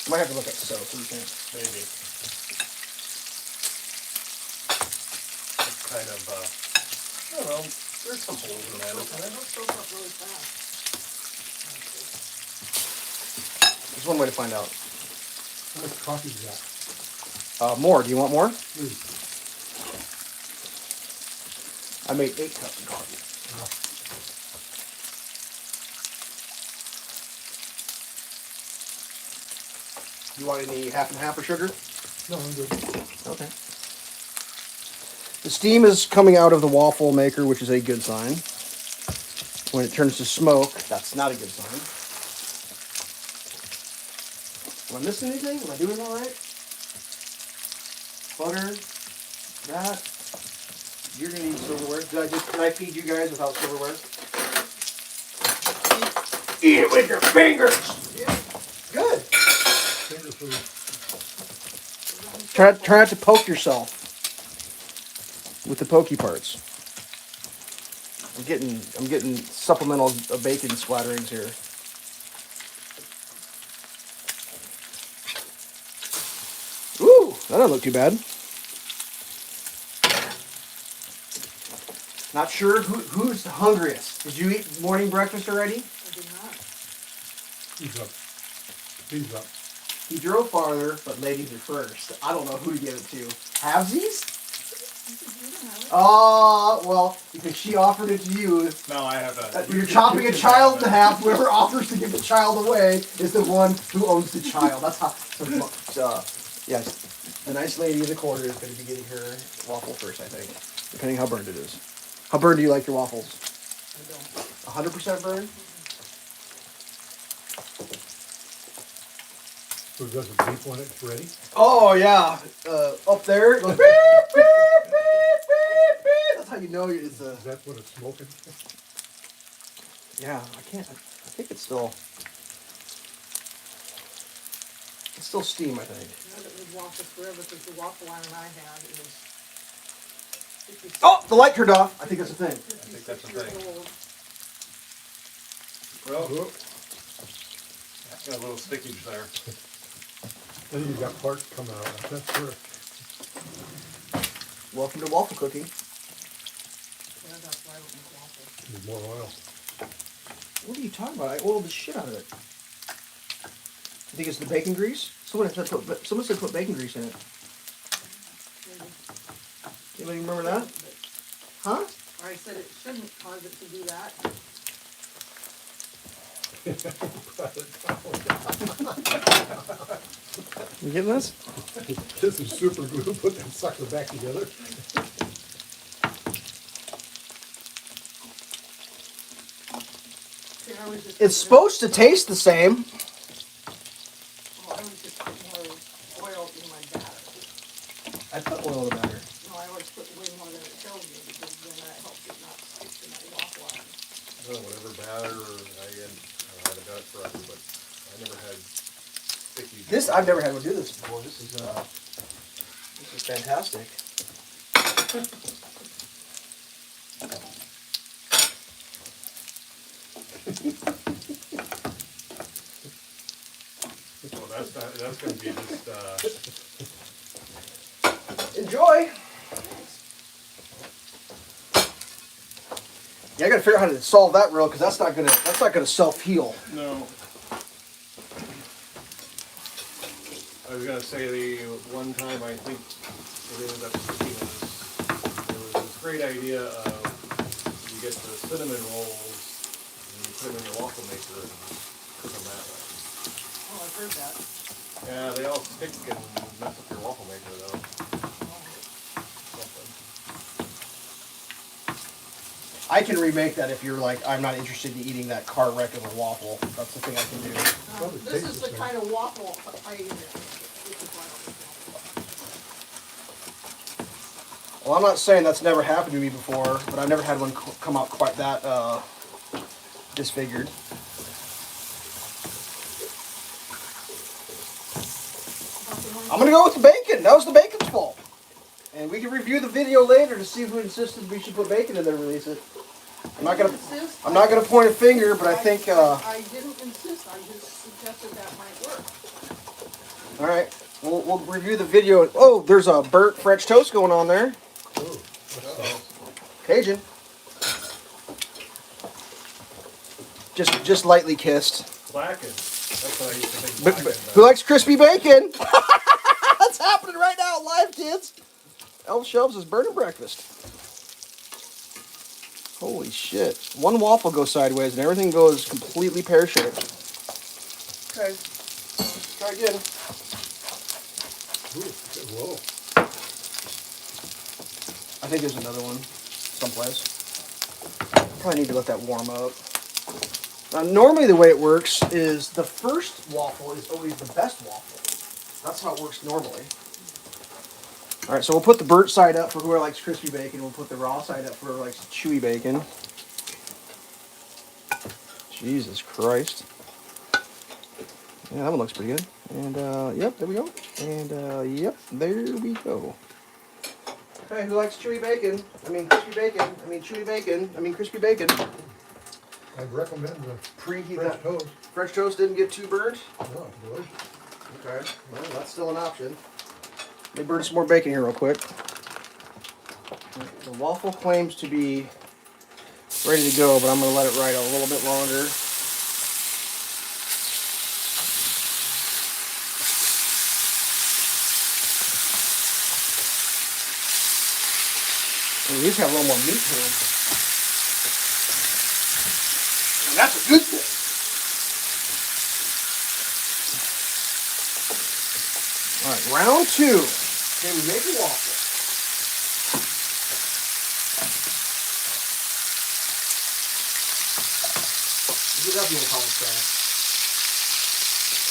[SPEAKER 1] Might have to look at soap. What do you think?
[SPEAKER 3] Maybe. It's kind of, I don't know, there's some holes in that, isn't there?
[SPEAKER 4] It'll soak up really fast.
[SPEAKER 1] There's one way to find out.
[SPEAKER 2] How much coffee you got?
[SPEAKER 1] More. Do you want more?
[SPEAKER 2] Please.
[SPEAKER 1] I made 8 cups of coffee. You want any half and half of sugar?
[SPEAKER 2] No, I'm good.
[SPEAKER 1] Okay. The steam is coming out of the waffle maker, which is a good sign. When it turns to smoke, that's not a good sign. Am I missing anything? Am I doing all right? Butter, that. You're gonna need silverware. Did I feed you guys without silverware? Eat it with your fingers.
[SPEAKER 4] Yeah.
[SPEAKER 1] Good.
[SPEAKER 2] Finger food.
[SPEAKER 1] Try not to poke yourself with the pokey parts. I'm getting supplemental bacon splatterings here. Ooh, that doesn't look too bad. Not sure who's the hungriest. Did you eat morning breakfast already?
[SPEAKER 4] I did not.
[SPEAKER 2] He's up. He's up.
[SPEAKER 1] He drove farther, but ladies are first. I don't know who to give it to. Halvesies? Oh, well, because she offered it to you.
[SPEAKER 3] No, I have a...
[SPEAKER 1] You're chopping a child in half. Whoever offers to give the child away is the one who owns the child. That's how. Yes, the nice lady in the corner is going to be getting her waffle first, I think, depending how burned it is. How burned do you like your waffles?
[SPEAKER 4] I don't.
[SPEAKER 1] 100% burned?
[SPEAKER 2] So does it beep when it's ready?
[SPEAKER 1] Oh yeah, up there it goes beep, beep, beep, beep, beep. That's how you know it's a.
[SPEAKER 2] Is that what it's smoking?
[SPEAKER 1] Yeah, I can't. I think it's still steam. I think.
[SPEAKER 4] Now that we've waffled forever, because the waffle iron I had is 56
[SPEAKER 1] Oh, the light turned off. I think that's a thing.
[SPEAKER 3] think that's a
[SPEAKER 4] 56
[SPEAKER 3] thing.
[SPEAKER 4] years old.
[SPEAKER 3] Well,
[SPEAKER 2] Whoop.
[SPEAKER 3] got a little stickage there.
[SPEAKER 2] Then you got parts coming out. That's sure.
[SPEAKER 1] Welcome to waffle cooking.
[SPEAKER 4] Yeah, that's why I don't make waffles.
[SPEAKER 2] Need more oil.
[SPEAKER 1] What are you talking about? I oiled the shit out of it. You think it's the bacon grease? Someone said put bacon grease in it.
[SPEAKER 4] Maybe.
[SPEAKER 1] Anybody remember that? Huh?
[SPEAKER 4] Or I said it shouldn't cause it to do that.
[SPEAKER 1] You getting this?
[SPEAKER 2] This is super glue. Put that sucker back together.
[SPEAKER 4] See, I was just
[SPEAKER 1] It's supposed to taste the same.
[SPEAKER 4] Well, I would just put more oil in my batter.
[SPEAKER 1] I put oil in the batter.
[SPEAKER 4] No, I always put way more than it tells me because then that helps it not stick to my waffle iron.
[SPEAKER 3] Whatever batter I haven't done it forever, but I never had sticky.
[SPEAKER 1] This I've never had one do this before. This is fantastic.
[SPEAKER 3] Well, that's gonna be just
[SPEAKER 1] Enjoy. Yeah, I gotta figure out how to solve that real because that's not gonna self-heal.
[SPEAKER 3] no. I was gonna say the one time I think it ended up sticking there was this great idea of you get the cinnamon rolls and you put them in your waffle maker and cook them that way.
[SPEAKER 4] Oh, I've heard that.
[SPEAKER 3] Yeah, they all stick and mess up your waffle maker though. Something.
[SPEAKER 1] I can remake that if you're like, I'm not interested in eating that car wreck of a waffle. That's the thing I can do.
[SPEAKER 2] Probably
[SPEAKER 4] This
[SPEAKER 2] tastes
[SPEAKER 4] is
[SPEAKER 2] the
[SPEAKER 4] the
[SPEAKER 2] same.
[SPEAKER 4] kind of waffle I eat. Which is why I don't
[SPEAKER 1] Well, I'm not saying that's never happened to me before, but I've never had one come out quite that disfigured. I'm gonna go with the bacon. That was the bacon's fault. And we can review the video later to see who insisted we should put bacon in there to release it. I'm not gonna point a finger, but I think.
[SPEAKER 4] I didn't insist. I just suggested that might work.
[SPEAKER 1] All right, we'll review the video. Oh, there's a burnt French toast going on there.
[SPEAKER 2] Ooh, what's that?
[SPEAKER 1] Cajun. Just lightly kissed.
[SPEAKER 3] Blackened. That's what I used to think
[SPEAKER 1] But
[SPEAKER 3] blackened.
[SPEAKER 1] who likes crispy bacon? That's happening right now live, kids. Elveshelves is burning breakfast. Holy shit. One waffle goes sideways and everything goes completely pear-shaped. Okay. Try again.
[SPEAKER 2] Ooh, good roll.
[SPEAKER 1] I think there's another one someplace. Probably need to let that warm up. Now, normally the way it works is the first waffle is always the best waffle. That's how it works normally. All right, so we'll put the burnt side up for whoever likes crispy bacon. We'll put the raw side up for whoever likes chewy bacon. Jesus Christ. Yeah, that one looks pretty good. And, yep, there we go. And, yep, there we go. Okay, who likes chewy bacon? I mean crispy bacon. I mean chewy bacon. I mean crispy bacon.
[SPEAKER 2] I'd recommend the
[SPEAKER 1] Preheat
[SPEAKER 2] French
[SPEAKER 1] that.
[SPEAKER 2] toast.
[SPEAKER 1] French toast didn't get too burnt?
[SPEAKER 2] No, it's delicious.
[SPEAKER 1] Okay, well, that's still an option. Let me burn some more bacon here real quick. The waffle claims to be ready to go, but I'm going to let it ride a little bit longer. And these have a little more meat to them. And that's a good thing. All right, round two. Can we make a waffle? Get up a little college style.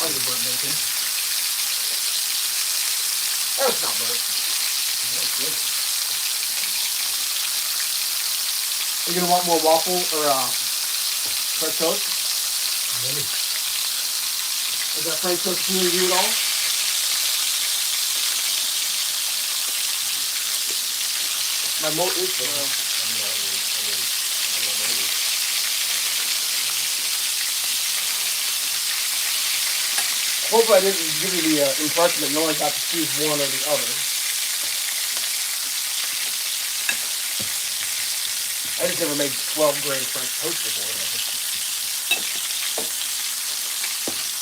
[SPEAKER 1] I'll do burnt bacon. That's not burnt. That's good. You gonna want more waffle or French toast?
[SPEAKER 2] Maybe.
[SPEAKER 1] Is that French toast familiar to you at all? My moat is there. Hopefully I didn't give you the impression that you only got to choose one or the other. I just never made 12 grain French toast before.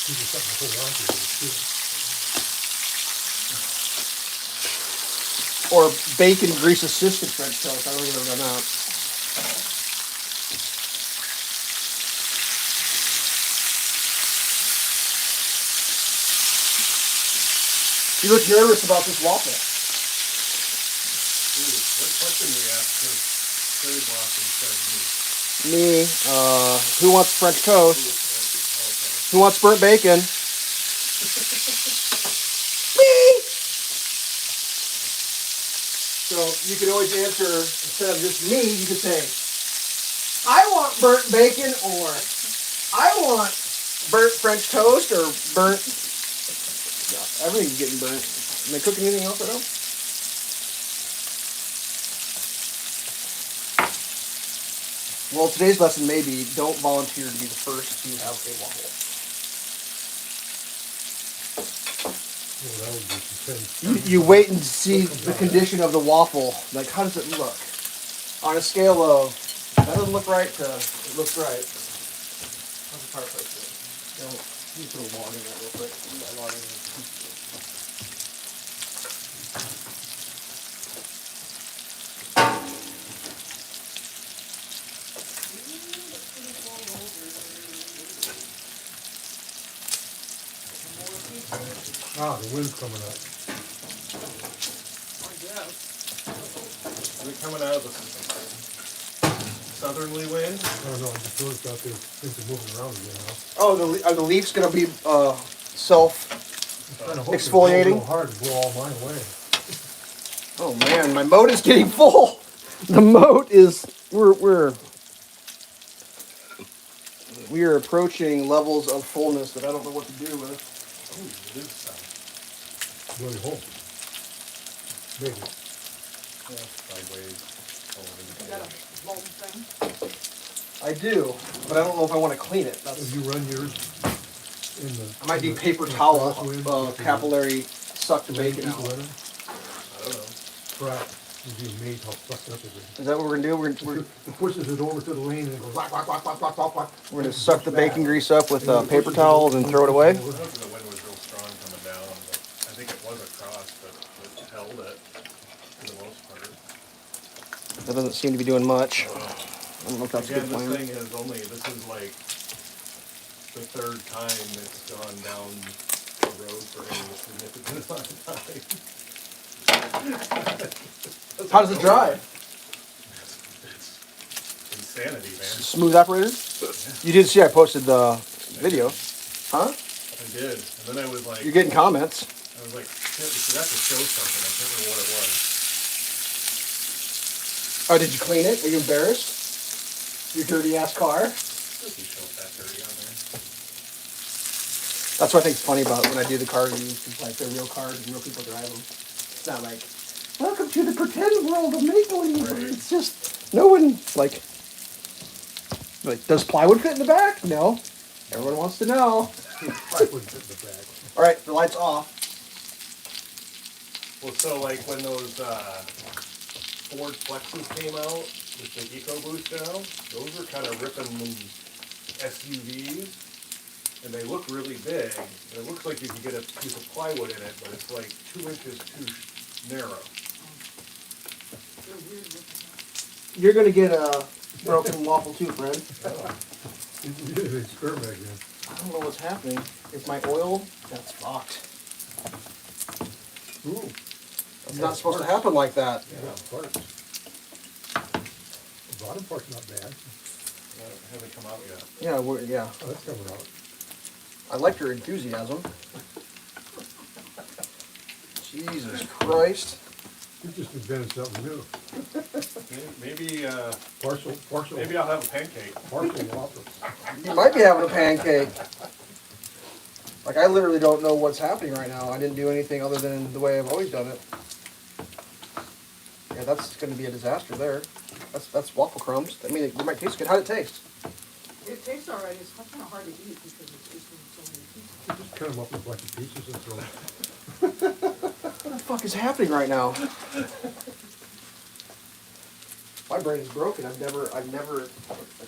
[SPEAKER 2] Give you something to hold on to. Too.
[SPEAKER 1] Or bacon grease assisted French toast. I don't think I've ever done that. You look nervous about this waffle.
[SPEAKER 3] Ooh, what question we asked for cherry blossom sardines?
[SPEAKER 1] Me. Who wants French toast? Who wants burnt bacon? Me. So you can always answer, instead of just me, you could say, I want burnt bacon, or I want burnt French toast, or burnt. Yeah, everything's getting burnt. Am I cooking anything else right now? Well, today's lesson may be don't volunteer to be the first to have a waffle.
[SPEAKER 2] Well, that would be some
[SPEAKER 1] You wait and see the condition of the waffle. Like, how does it look? On a scale of, that doesn't look right to, it looks right. How's the fireplace doing? You know, you put a log in that real quick. That log in there.
[SPEAKER 2] the wind's coming up.
[SPEAKER 4] I guess.
[SPEAKER 3] Is it coming out of the southerly wind?
[SPEAKER 2] I don't know, I just noticed out there, things are moving around again now.
[SPEAKER 1] Oh, are the leaves going to be self?
[SPEAKER 2] I'm trying to hope it blows a
[SPEAKER 1] Exfoliating?
[SPEAKER 2] little hard to blow all mine away.
[SPEAKER 1] Oh man, my moat is getting full. The moat is we are approaching levels of fullness that I don't know what to do with.
[SPEAKER 3] Oh, it is south.
[SPEAKER 2] Really hope. Maybe.
[SPEAKER 3] Sideways.
[SPEAKER 4] You got a bulb thing?
[SPEAKER 1] I do, but I don't know if I want to clean it.
[SPEAKER 2] If
[SPEAKER 1] That's,
[SPEAKER 2] you run yours in the.
[SPEAKER 1] I might
[SPEAKER 2] in
[SPEAKER 1] need
[SPEAKER 2] the-
[SPEAKER 1] paper
[SPEAKER 2] in the
[SPEAKER 1] towel,
[SPEAKER 2] crosswind, if you
[SPEAKER 1] capillary suck the
[SPEAKER 2] let it
[SPEAKER 1] bacon
[SPEAKER 2] keep
[SPEAKER 1] out.
[SPEAKER 2] running,
[SPEAKER 3] I don't know.
[SPEAKER 2] Crap, you'd be amazed how sucked up it is.
[SPEAKER 1] Is that what we're gonna do? We're
[SPEAKER 2] It pushes it over to the lane and it goes whack, whack, whack, whack, whack, whack, whack.
[SPEAKER 1] gonna suck the bacon grease up with
[SPEAKER 2] And then it
[SPEAKER 1] paper
[SPEAKER 2] pushes
[SPEAKER 1] towels and throw it away.
[SPEAKER 3] It wasn't the wind was real strong coming down, but I think it was across, but it held it for the most part.
[SPEAKER 1] That doesn't seem to be doing much. I don't know if that's a
[SPEAKER 3] Again,
[SPEAKER 1] good
[SPEAKER 3] this
[SPEAKER 1] plan.
[SPEAKER 3] thing is only, this is like the third time it's gone down the road for any significant amount of time.
[SPEAKER 1] How does it drive?
[SPEAKER 3] It's insanity, man.
[SPEAKER 1] Smooth operator? You did see I posted the video, huh?
[SPEAKER 3] I did, and then I was like,
[SPEAKER 1] You're getting comments.
[SPEAKER 3] I was like, shit, we forgot to show something, I can't remember what it was.
[SPEAKER 1] Oh, did you clean it? Are you embarrassed? Your dirty ass car?
[SPEAKER 3] Doesn't show that dirty on there.
[SPEAKER 1] That's what I think is funny about when I do the car reviews. It's like they're real cars and real people drive them. It's not like, welcome to the pretend world of make-believe.
[SPEAKER 3] Right.
[SPEAKER 1] It's just, no one, like, does plywood fit in the back? No. Everyone wants to know.
[SPEAKER 2] I wouldn't fit in the bag.
[SPEAKER 1] All right, the light's off.
[SPEAKER 3] Well, so like when those Ford Flexes came out with the EcoBoost now, those were kind of ripping SUVs, and they look really big. And it looks like you can get a piece of plywood in it, but it's like 2 inches too narrow.
[SPEAKER 4] They're weird looking.
[SPEAKER 1] You're going to get a broken waffle too, friend.
[SPEAKER 2] You did an experiment again.
[SPEAKER 1] I don't know what's happening. Is my oil? That's fucked.
[SPEAKER 2] Ooh.
[SPEAKER 1] It's not supposed to happen like that.
[SPEAKER 2] Yeah, parts. The bottom part's not bad.
[SPEAKER 3] It hasn't come out yet.
[SPEAKER 1] Yeah, yeah.
[SPEAKER 2] Oh, that's coming out.
[SPEAKER 1] I like your enthusiasm. Jesus Christ.
[SPEAKER 2] You just invented something new.
[SPEAKER 3] Maybe
[SPEAKER 2] Partial
[SPEAKER 3] maybe I'll have a pancake.
[SPEAKER 2] partial waffles.
[SPEAKER 1] You might be having a pancake. Like, I literally don't know what's happening right now. I didn't do anything other than the way I've always done it. Yeah, that's going to be a disaster there. That's waffle crumbs. I mean, it might taste good. How'd it taste?
[SPEAKER 4] It tastes all right. It's kind of hard to eat because it's just in so many pieces.
[SPEAKER 2] You just cut them up in a bunch of pieces and throw them.
[SPEAKER 1] What the fuck is happening right now? My brain is broken. I've never, like,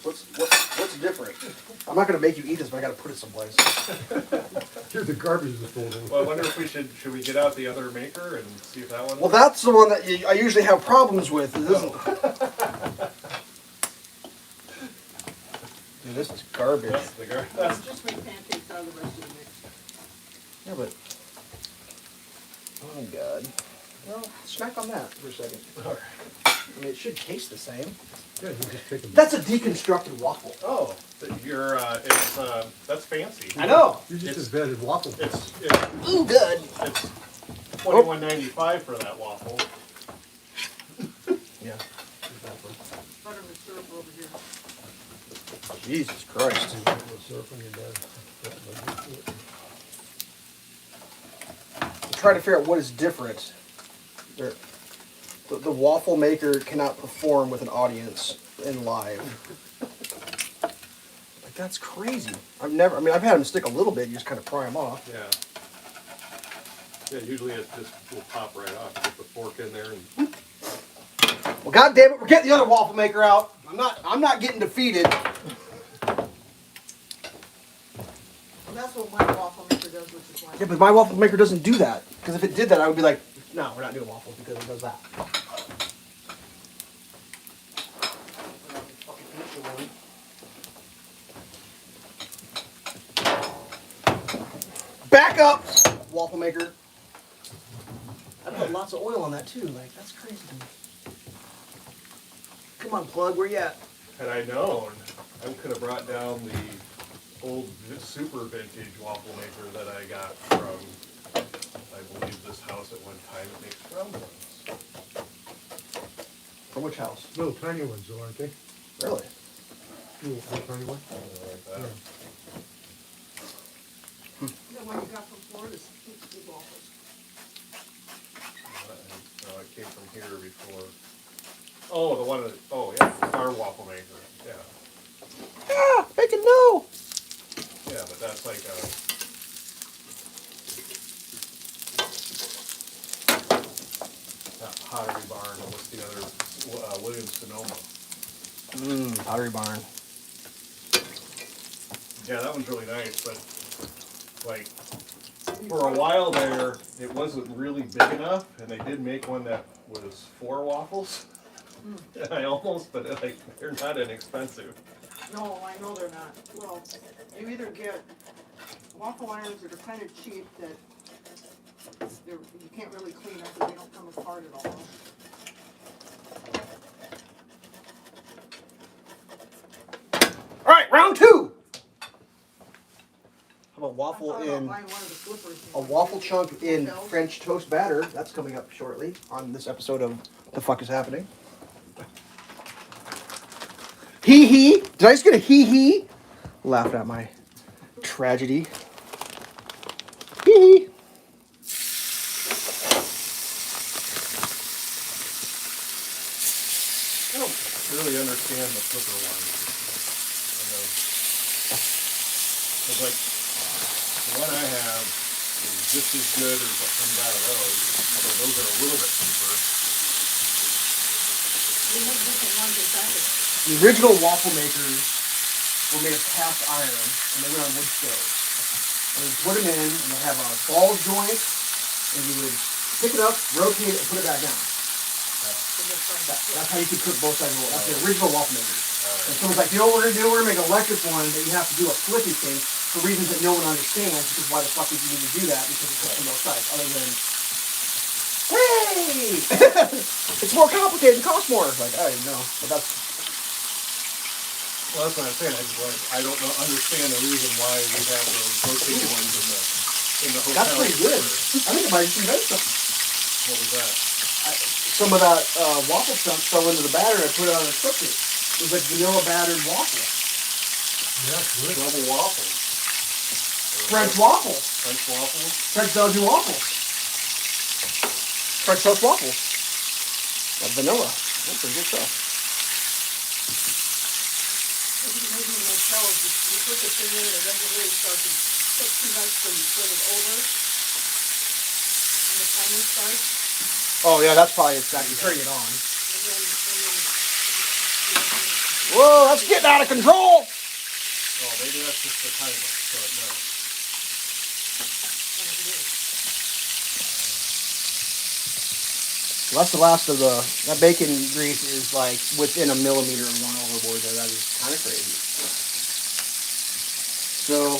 [SPEAKER 1] what's different? I'm not gonna make you eat this, but I gotta put it someplace.
[SPEAKER 2] Here's the garbage disposal.
[SPEAKER 3] Well, I wonder if should we get out the other maker and see if that one.
[SPEAKER 1] Well, that's the one that I usually have problems with. It isn't. Dude, this is garbage.
[SPEAKER 3] That's the gar-
[SPEAKER 4] Let's just make pancakes out of the rest of the mix.
[SPEAKER 1] Yeah, but. Oh god. Well, snack on that for a second.
[SPEAKER 3] All right.
[SPEAKER 1] I mean, it should taste the same.
[SPEAKER 2] Yeah, you just take them.
[SPEAKER 1] That's a deconstructed waffle.
[SPEAKER 3] Oh, that's fancy.
[SPEAKER 1] I know.
[SPEAKER 2] You just
[SPEAKER 3] It's-
[SPEAKER 2] invented waffle.
[SPEAKER 3] It's
[SPEAKER 1] Ooh, good.
[SPEAKER 3] it's $21.95 for that waffle.
[SPEAKER 1] Yeah.
[SPEAKER 4] Buttermilk syrup over here.
[SPEAKER 1] Jesus Christ.
[SPEAKER 2] Syrup in your bed.
[SPEAKER 1] Try to figure out what is different. The waffle maker cannot perform with an audience in live. Like, that's crazy. I've had them stick a little bit, you just kind of pry them off.
[SPEAKER 3] Yeah. Yeah, usually it just will pop right off. You get the fork in there and
[SPEAKER 1] Well, God damn it, we're getting the other waffle maker out. I'm not getting defeated.
[SPEAKER 4] Well, that's what my waffle maker does, which is why.
[SPEAKER 1] Yeah, but my waffle maker doesn't do that. Because if it did that, I would be like, no, we're not doing waffles because it does that. Back up, waffle maker. I put lots of oil on that too. Like, that's crazy. Come on, plug. Where you at?
[SPEAKER 3] had I known, I could have brought down the old super vintage waffle maker that I got from, I believe, this house at one time. It makes round ones.
[SPEAKER 1] From which house?
[SPEAKER 2] Little tiny ones, though, aren't they?
[SPEAKER 1] Really?
[SPEAKER 2] Little tiny ones.
[SPEAKER 3] Something like that.
[SPEAKER 4] The one you got from Florida is big waffles.
[SPEAKER 3] No, it came from here before. Oh, the one, oh yeah, our waffle maker, yeah.
[SPEAKER 1] Ah, bacon, no!
[SPEAKER 3] Yeah, but that's like a, not Pottery Barn, or what's the other, Williams Sonoma.
[SPEAKER 1] Pottery Barn.
[SPEAKER 3] Yeah, that one's really nice, but like, for a while there, it wasn't really big enough, and they did make one that was 4 waffles. And I almost, but like, they're not inexpensive.
[SPEAKER 4] No, I know they're not. Well, you either get waffle irons that are kind of cheap that you can't really clean up and they don't come apart at all.
[SPEAKER 1] All right, round 2. How about
[SPEAKER 4] I
[SPEAKER 1] waffle
[SPEAKER 4] thought about
[SPEAKER 1] in
[SPEAKER 4] buying one of the flippers.
[SPEAKER 1] a waffle chunk in
[SPEAKER 4] Hotels.
[SPEAKER 1] French toast batter? That's coming up shortly on this episode of The Fuck Is Happening. Hee hee. Did I just get a hee hee? Laughed at my tragedy. Hee hee.
[SPEAKER 3] I don't really understand the flipper one. Cause like, the one I have is just as good as what comes out of those, although those are a little bit cheaper.
[SPEAKER 4] They make different ones in packets.
[SPEAKER 1] The original waffle makers were made of cast iron, and they went on wood stoves. And you put them in, and they have a ball joint, and you would pick it up, rotate it, and put it back down. That's how you could cook both sides of the roll. That's the original waffle maker. And someone's like, you know what we're gonna do? We're gonna make an electric one that you have to do a flippy thing for reasons that no one understands, because why the fuck would you need to do that? Because it cooks on both sides, other than, hey! It's more complicated and costs more. It's like, I didn't know. But that's,
[SPEAKER 3] Well, that's what I'm saying, I don't understand the reason why we have those rotating ones in the hotel.
[SPEAKER 1] that's pretty good. I think it might be something.
[SPEAKER 3] What was that?
[SPEAKER 1] Some of that waffle chunk fell into the batter and I put it on a cookie. It was like vanilla battered waffle.
[SPEAKER 2] Yeah, good.
[SPEAKER 3] Double waffles.
[SPEAKER 1] French waffles.
[SPEAKER 3] French waffles?
[SPEAKER 1] French Belgian waffles. French toast waffles. That vanilla. That's pretty good stuff.
[SPEAKER 4] Maybe in hotels, you put the thing in and it doesn't really start to cook too much, so you put it over. And the timer starts,
[SPEAKER 1] Oh yeah, that's probably exactly. Turning it on.
[SPEAKER 4] and then
[SPEAKER 1] Whoa, that's getting out of control.
[SPEAKER 3] Oh, maybe that's just the timer, so it knows.
[SPEAKER 1] Well, that's the last of that bacon grease is like within a millimeter of going overboard there. That is kind of crazy. So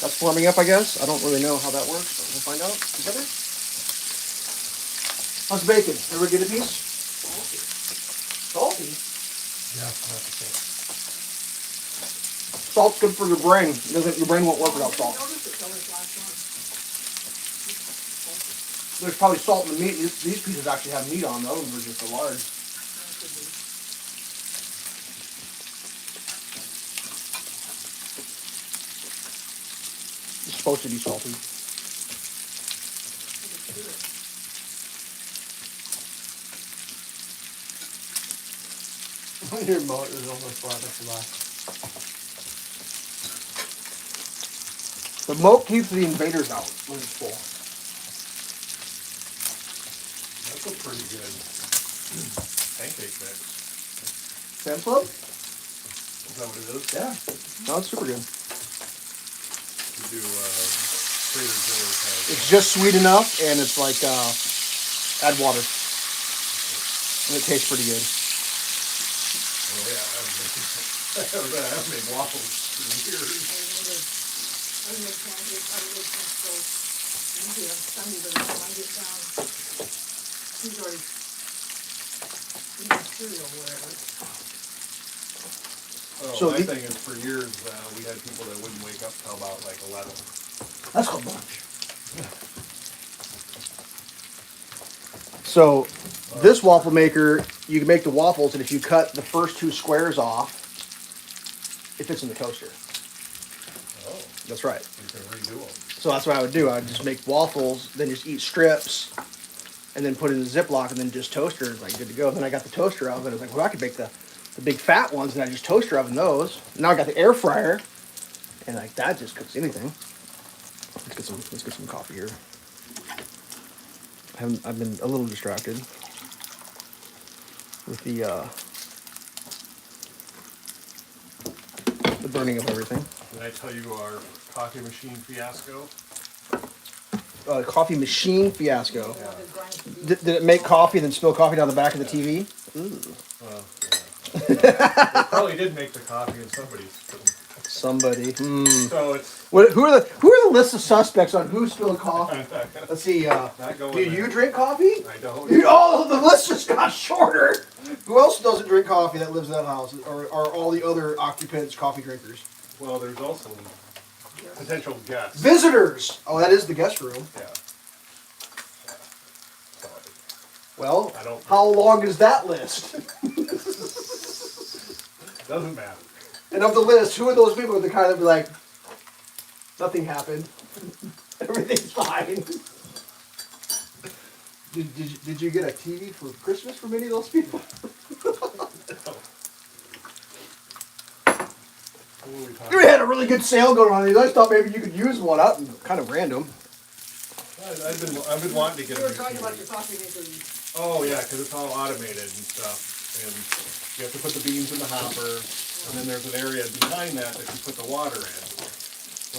[SPEAKER 1] that's forming up, I guess. I don't really know how that works, but we'll find out together. How's the bacon? Everybody get a piece? Salty.
[SPEAKER 2] Yeah, that's it.
[SPEAKER 1] Salt's good for your brain. Your brain won't work without salt.
[SPEAKER 4] Notice it till this last one.
[SPEAKER 1] There's probably salt in the meat. These pieces actually have meat on them. Those were just a large.
[SPEAKER 4] That could be.
[SPEAKER 1] It's supposed to be salty.
[SPEAKER 2] Your moat is almost brought up to life.
[SPEAKER 1] The moat keeps the invaders out when it's full.
[SPEAKER 3] That's a pretty good pancake mix.
[SPEAKER 1] Sam Club?
[SPEAKER 3] Is that what it is?
[SPEAKER 1] Yeah. No, it's super good.
[SPEAKER 3] You do Trader Joe's has.
[SPEAKER 1] It's just sweet enough, and it's like add water, and it tastes pretty good.
[SPEAKER 3] Oh yeah, I've made waffles for years.
[SPEAKER 4] I would make pancakes, I would make French toast. Usually on Sunday, but when I get down, he's already eating cereal or whatever.
[SPEAKER 3] Oh,
[SPEAKER 1] So
[SPEAKER 3] my
[SPEAKER 1] the-
[SPEAKER 3] thing is for years, we had people that wouldn't wake up till about like 11.
[SPEAKER 1] That's called lunch. So this waffle maker, you can make the waffles, and if you cut the first 2 squares off, it fits in the toaster.
[SPEAKER 3] Oh,
[SPEAKER 1] That's right.
[SPEAKER 3] you can redo them.
[SPEAKER 1] So that's what I would do. I would just make waffles, then just eat strips, and then put it in the Ziploc, and then just toaster. It's like good to go. Then I got the toaster oven. I was like, well, I could make the big fat ones, and I just toaster oven those. Now I got the air fryer, and like that just cooks anything. Let's get some coffee here. I've been a little distracted with the burning of everything.
[SPEAKER 3] Did I tell you our coffee machine fiasco?
[SPEAKER 1] Coffee machine fiasco.
[SPEAKER 3] Yeah.
[SPEAKER 1] Did it make coffee and then spill coffee down the back of the TV? Ooh.
[SPEAKER 3] Well, yeah. It probably did make the coffee in somebody's.
[SPEAKER 1] Somebody.
[SPEAKER 3] So it's
[SPEAKER 1] Who are the list of suspects on who spilled coffee? Let's see.
[SPEAKER 3] not going
[SPEAKER 1] Do
[SPEAKER 3] there.
[SPEAKER 1] you drink coffee?
[SPEAKER 3] I don't.
[SPEAKER 1] Oh, the list just got shorter. Who else doesn't drink coffee that lives in that house? Or are all the other occupants coffee drinkers?
[SPEAKER 3] Well, there's also potential guests.
[SPEAKER 1] Visitors. Oh, that is the guest room.
[SPEAKER 3] Yeah. So,
[SPEAKER 1] Well,
[SPEAKER 3] I don't-
[SPEAKER 1] how long is that list?
[SPEAKER 3] doesn't matter.
[SPEAKER 1] And of the list, who are those people that kind of be like, nothing happened, everything's fine? Did you get a TV for Christmas from any of those people?
[SPEAKER 3] What were we talking
[SPEAKER 1] We had a really good sale going on. I just thought maybe you could use one out and kind of random.
[SPEAKER 3] I've been wanting to get
[SPEAKER 4] We
[SPEAKER 3] a
[SPEAKER 4] were
[SPEAKER 3] new
[SPEAKER 4] talking
[SPEAKER 3] TV.
[SPEAKER 4] about your coffee maker.
[SPEAKER 3] Oh yeah, because it's all automated and stuff, and you have to put the beans in the hopper, and then there's an area behind that you put the water in.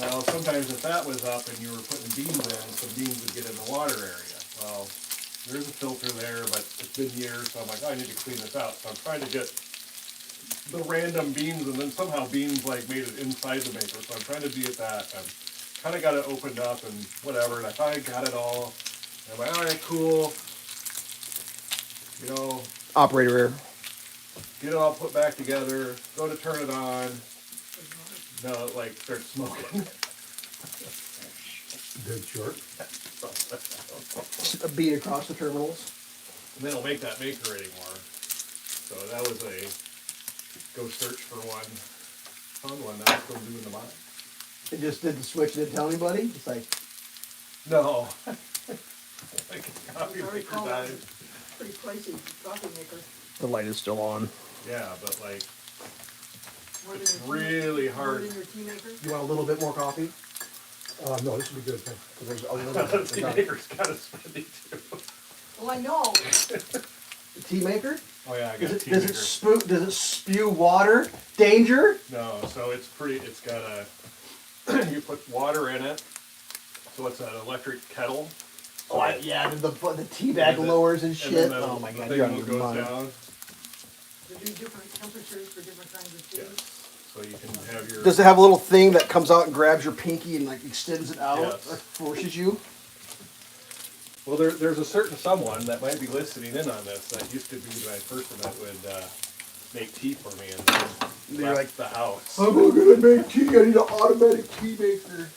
[SPEAKER 3] Well, sometimes if that was up and you were putting beans in, some beans would get in the water area. Well, there's a filter there, but it's been years, so I'm like, oh, I need to clean this out. So I'm trying to get the random beans, and then somehow beans like made it inside the maker. So I'm trying to be at that. I've kind of got it opened up and whatever, and I thought I got it all. And I'm like, all right, cool. You know,
[SPEAKER 1] Operator error.
[SPEAKER 3] get it all put back together, go to turn it on. No, it like starts smoking.
[SPEAKER 2] Dead short.
[SPEAKER 1] A beat across the terminals.
[SPEAKER 3] And they don't make that maker anymore. So that was a go search for one. Found one that I'm still doing the mine.
[SPEAKER 1] It just did the switch, didn't tell anybody. It's like,
[SPEAKER 3] No. Like a coffee
[SPEAKER 4] It's already
[SPEAKER 3] maker
[SPEAKER 4] called
[SPEAKER 3] died.
[SPEAKER 4] pretty pricey coffee maker.
[SPEAKER 1] the light is still on.
[SPEAKER 3] Yeah, but like
[SPEAKER 4] More than
[SPEAKER 3] it's
[SPEAKER 4] your tea-
[SPEAKER 3] really
[SPEAKER 4] More
[SPEAKER 3] hard.
[SPEAKER 4] than your tea maker?
[SPEAKER 1] You want a little bit more coffee?
[SPEAKER 2] No, this would be good. Thanks.
[SPEAKER 1] 'Cause there's a little
[SPEAKER 3] The
[SPEAKER 1] bit.
[SPEAKER 3] tea maker's got a spendy too.
[SPEAKER 4] Well, I know.
[SPEAKER 1] The tea maker?
[SPEAKER 3] Oh yeah, I got
[SPEAKER 1] Does
[SPEAKER 3] a
[SPEAKER 1] it,
[SPEAKER 3] tea
[SPEAKER 1] does
[SPEAKER 3] maker.
[SPEAKER 1] it does it spew water? Danger?
[SPEAKER 3] No, so it's got a, you put water in it, so it's an electric kettle.
[SPEAKER 1] Oh, yeah, the tea bag
[SPEAKER 3] And then-
[SPEAKER 1] lowers and
[SPEAKER 3] and
[SPEAKER 1] shit.
[SPEAKER 3] then the-
[SPEAKER 1] Oh my
[SPEAKER 3] the
[SPEAKER 1] god,
[SPEAKER 3] thing
[SPEAKER 1] you're out of
[SPEAKER 3] goes
[SPEAKER 1] your mind.
[SPEAKER 3] down,
[SPEAKER 4] They do different temperatures for different kinds of tea.
[SPEAKER 3] yes, so you can have your.
[SPEAKER 1] Does it have a little thing that comes out and grabs your pinky and like extends it out,
[SPEAKER 3] Yes.
[SPEAKER 1] or forces you?
[SPEAKER 3] Well, there's a certain someone that might be listening in on this that used to be my person that would make tea for me and then
[SPEAKER 1] You're
[SPEAKER 3] left the house.
[SPEAKER 1] I'm not gonna make tea. I need an automatic tea maker.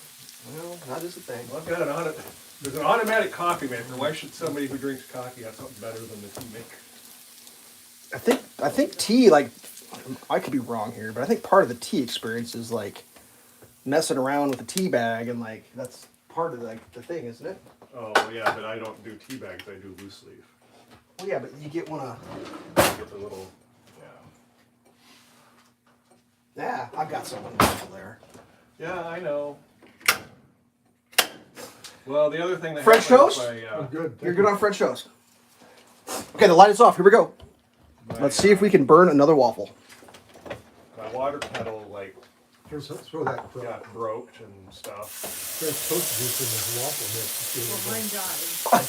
[SPEAKER 1] Well, that is the thing.
[SPEAKER 3] Well, I've got there's an automatic coffee maker. Why should somebody who drinks coffee have something better than the tea maker?
[SPEAKER 1] I think tea, like, I could be wrong here, but I think part of the tea experience is like messing around with a tea bag, and like that's part of like the thing, isn't it?
[SPEAKER 3] Oh yeah, but I don't do tea bags. I do loose leaf.
[SPEAKER 1] Well, yeah, but you get one of.
[SPEAKER 3] Get the little
[SPEAKER 1] Yeah, I've got someone there.
[SPEAKER 3] Yeah, I know. Well, the other thing that
[SPEAKER 1] French
[SPEAKER 3] happened
[SPEAKER 1] toast?
[SPEAKER 3] is
[SPEAKER 2] I'm good.
[SPEAKER 1] You're good on French toast. Okay, the light is off. Here we go. Let's see if we can burn another waffle.
[SPEAKER 3] my water kettle like
[SPEAKER 2] Throw that
[SPEAKER 3] got broke and stuff.
[SPEAKER 2] French toast juice in this waffle
[SPEAKER 4] Well, mine
[SPEAKER 2] mix.
[SPEAKER 4] died.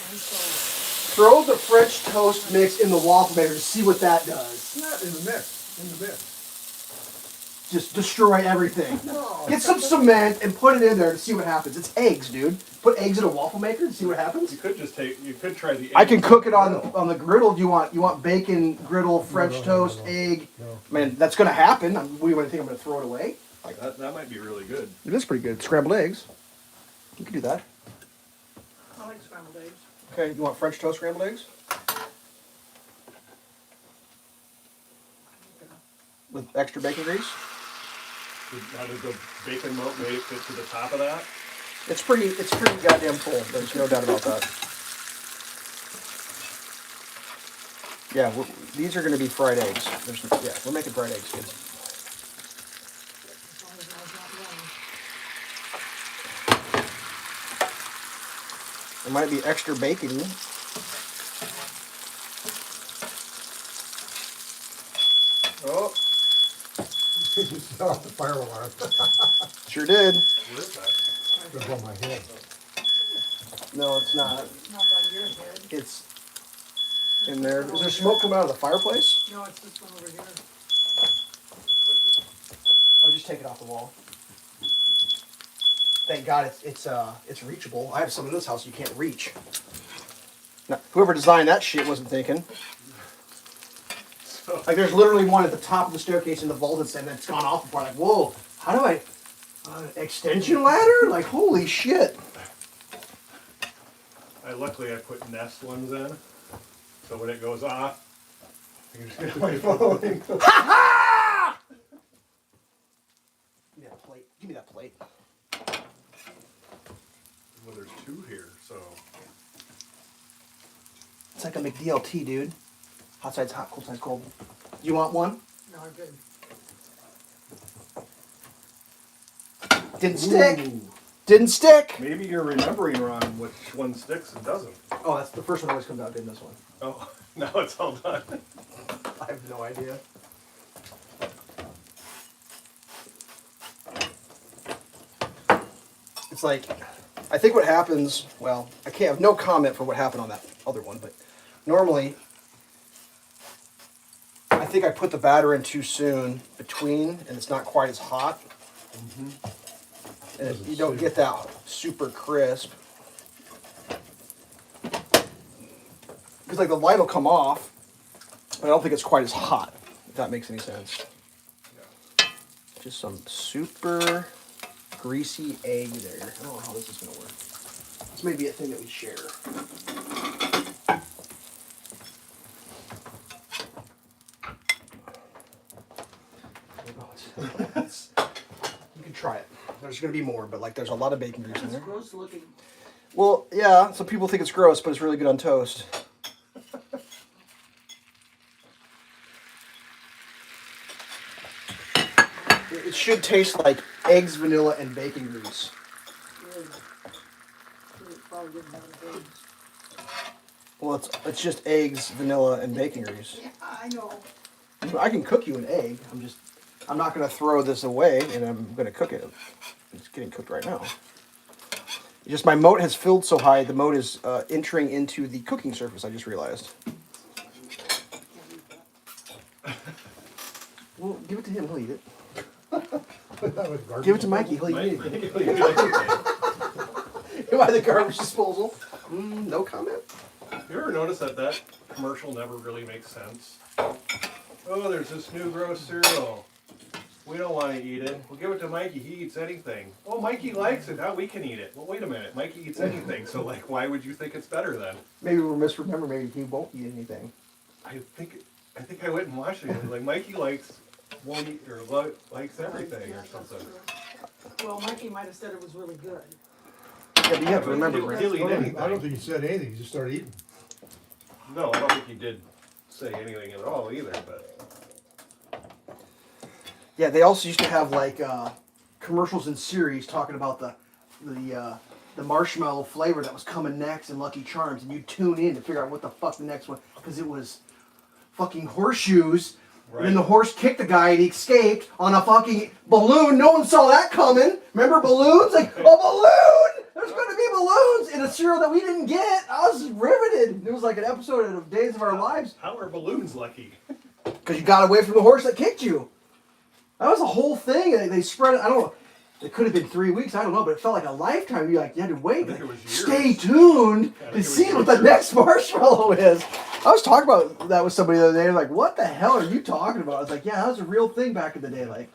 [SPEAKER 4] I'm sorry.
[SPEAKER 1] Throw the French toast mix in the waffle maker to see what that does.
[SPEAKER 2] It's not in the mix. In the mix.
[SPEAKER 1] Just destroy everything.
[SPEAKER 4] No.
[SPEAKER 1] Get some cement and put it in there to see what happens. It's eggs, dude. Put eggs in a waffle maker and see what happens.
[SPEAKER 3] You could try the.
[SPEAKER 1] I can
[SPEAKER 3] eggs
[SPEAKER 1] cook it
[SPEAKER 3] the
[SPEAKER 1] on
[SPEAKER 3] griddle.
[SPEAKER 1] the griddle. Do you want bacon, griddle, French
[SPEAKER 2] no,
[SPEAKER 1] toast,
[SPEAKER 2] no.
[SPEAKER 1] egg?
[SPEAKER 2] No.
[SPEAKER 1] Man, that's gonna happen. What do you think I'm gonna throw it away?
[SPEAKER 3] Like that might be really good.
[SPEAKER 1] It is pretty good. Scrambled eggs. You can do that.
[SPEAKER 4] I like scrambled eggs.
[SPEAKER 1] Okay, you want French toast scrambled eggs? With extra bacon grease?
[SPEAKER 3] How did the bacon moat make it to the top of that?
[SPEAKER 1] It's pretty goddamn full. There's no doubt about that. Yeah, these are going to be fried eggs. We're making fried eggs, kids.
[SPEAKER 4] As long as mine's not running.
[SPEAKER 1] There might be extra bacon. Oh,
[SPEAKER 2] You set off the fire alarm.
[SPEAKER 1] sure did.
[SPEAKER 3] Where is that?
[SPEAKER 2] It's on my head.
[SPEAKER 1] No, it's not.
[SPEAKER 4] Not by your head.
[SPEAKER 1] It's in there. Is there smoke coming out of the fireplace?
[SPEAKER 4] No, it's this one over here.
[SPEAKER 1] I'll just take it off the wall. Thank God it's reachable. I have some in this house you can't reach. Now, whoever designed that shit wasn't thinking.
[SPEAKER 3] So,
[SPEAKER 1] Like there's literally one at the top of the staircase in the vault and it's gone off before. Like, whoa, how do I extension ladder? Like, holy shit.
[SPEAKER 3] luckily I put Nest ones in, so when it goes off, I can just get my phone.
[SPEAKER 1] Give me that plate. Give me that plate.
[SPEAKER 3] Well, there's two here, so.
[SPEAKER 1] It's like a McDLT, dude. Hot side's hot, cold side's cold. You want one?
[SPEAKER 4] No, I'm good.
[SPEAKER 1] Didn't stick.
[SPEAKER 3] Ooh.
[SPEAKER 1] Didn't stick.
[SPEAKER 3] Maybe you're remembering wrong which one sticks and doesn't.
[SPEAKER 1] Oh, that's the first one always comes out good in this one.
[SPEAKER 3] Oh, now it's all done.
[SPEAKER 1] I have no idea. It's like, I think what happens, well, I can't have no comment for what happened on that other one, but normally, I think I put the batter in too soon between, and it's not quite as hot. And you don't get that super crisp. Because like the light will come off, but I don't think it's quite as hot, if that makes any sense. Just some super greasy egg there. I don't know how this is going to work. This may be a thing that we share. You can try it. There's going to be more, but like there's a lot of bacon grease in
[SPEAKER 4] It's
[SPEAKER 1] there.
[SPEAKER 4] gross looking.
[SPEAKER 1] Well, yeah, some people think it's gross, but it's really good on toast. It should taste like eggs, vanilla, and bacon grease.
[SPEAKER 4] Good. It probably didn't have any eggs.
[SPEAKER 1] Well, it's just eggs, vanilla, and bacon grease.
[SPEAKER 4] Yeah, I know.
[SPEAKER 1] I can cook you an egg. I'm not going to throw this away, and I'm going to cook it. It's getting cooked right now. Just my moat has filled so high, the moat is entering into the cooking surface, I just realized. Well, give it to him, he'll eat it. Give it to Mikey, he'll eat it. by the garbage disposal. No comment.
[SPEAKER 3] You ever notice that commercial never really makes sense? Oh, there's this new gross cereal. We don't want to eat it. We'll give it to Mikey. He eats anything. Oh, Mikey likes it. Now we can eat it. Well, wait a minute. Mikey eats anything. So, like, why would you think it's better then?
[SPEAKER 1] Maybe we're misremembering. Maybe he won't eat anything.
[SPEAKER 3] I think I went and watched it. Like Mikey likes won't eat or likes everything or something.
[SPEAKER 4] Well, Mikey might have said it was really good.
[SPEAKER 1] Yeah, but you have to remember,
[SPEAKER 3] He'll
[SPEAKER 1] Rick.
[SPEAKER 3] eat anything.
[SPEAKER 2] I don't think he said anything, he just started eating.
[SPEAKER 3] No, I don't think he did say anything at all either. But
[SPEAKER 1] Yeah, they also used to have like commercials in series talking about the marshmallow flavor that was coming next in Lucky Charms, and you tune in to figure out what the fuck the next one, because it was fucking horseshoes.
[SPEAKER 3] right.
[SPEAKER 1] And then the horse kicked the guy and he escaped on a fucking balloon. No one saw that coming. Remember balloons? Like, a balloon! There's going to be balloons in a cereal that we didn't get. I was riveted. It was like an episode of Days of Our Lives.
[SPEAKER 3] How are balloons lucky?
[SPEAKER 1] Because you got away from the horse that kicked you. That was a whole thing. They spread it. I don't know. It could have been 3 weeks. I don't know, but it felt like a lifetime. You had to wait.
[SPEAKER 3] I think it was years.
[SPEAKER 1] Stay tuned
[SPEAKER 3] I think
[SPEAKER 1] to
[SPEAKER 3] it was
[SPEAKER 1] see what the
[SPEAKER 3] years.
[SPEAKER 1] next marshmallow is. I was talking about that with somebody the other day. Like, what the hell are you talking about? I was like, yeah, that was a real thing back in the day. Like,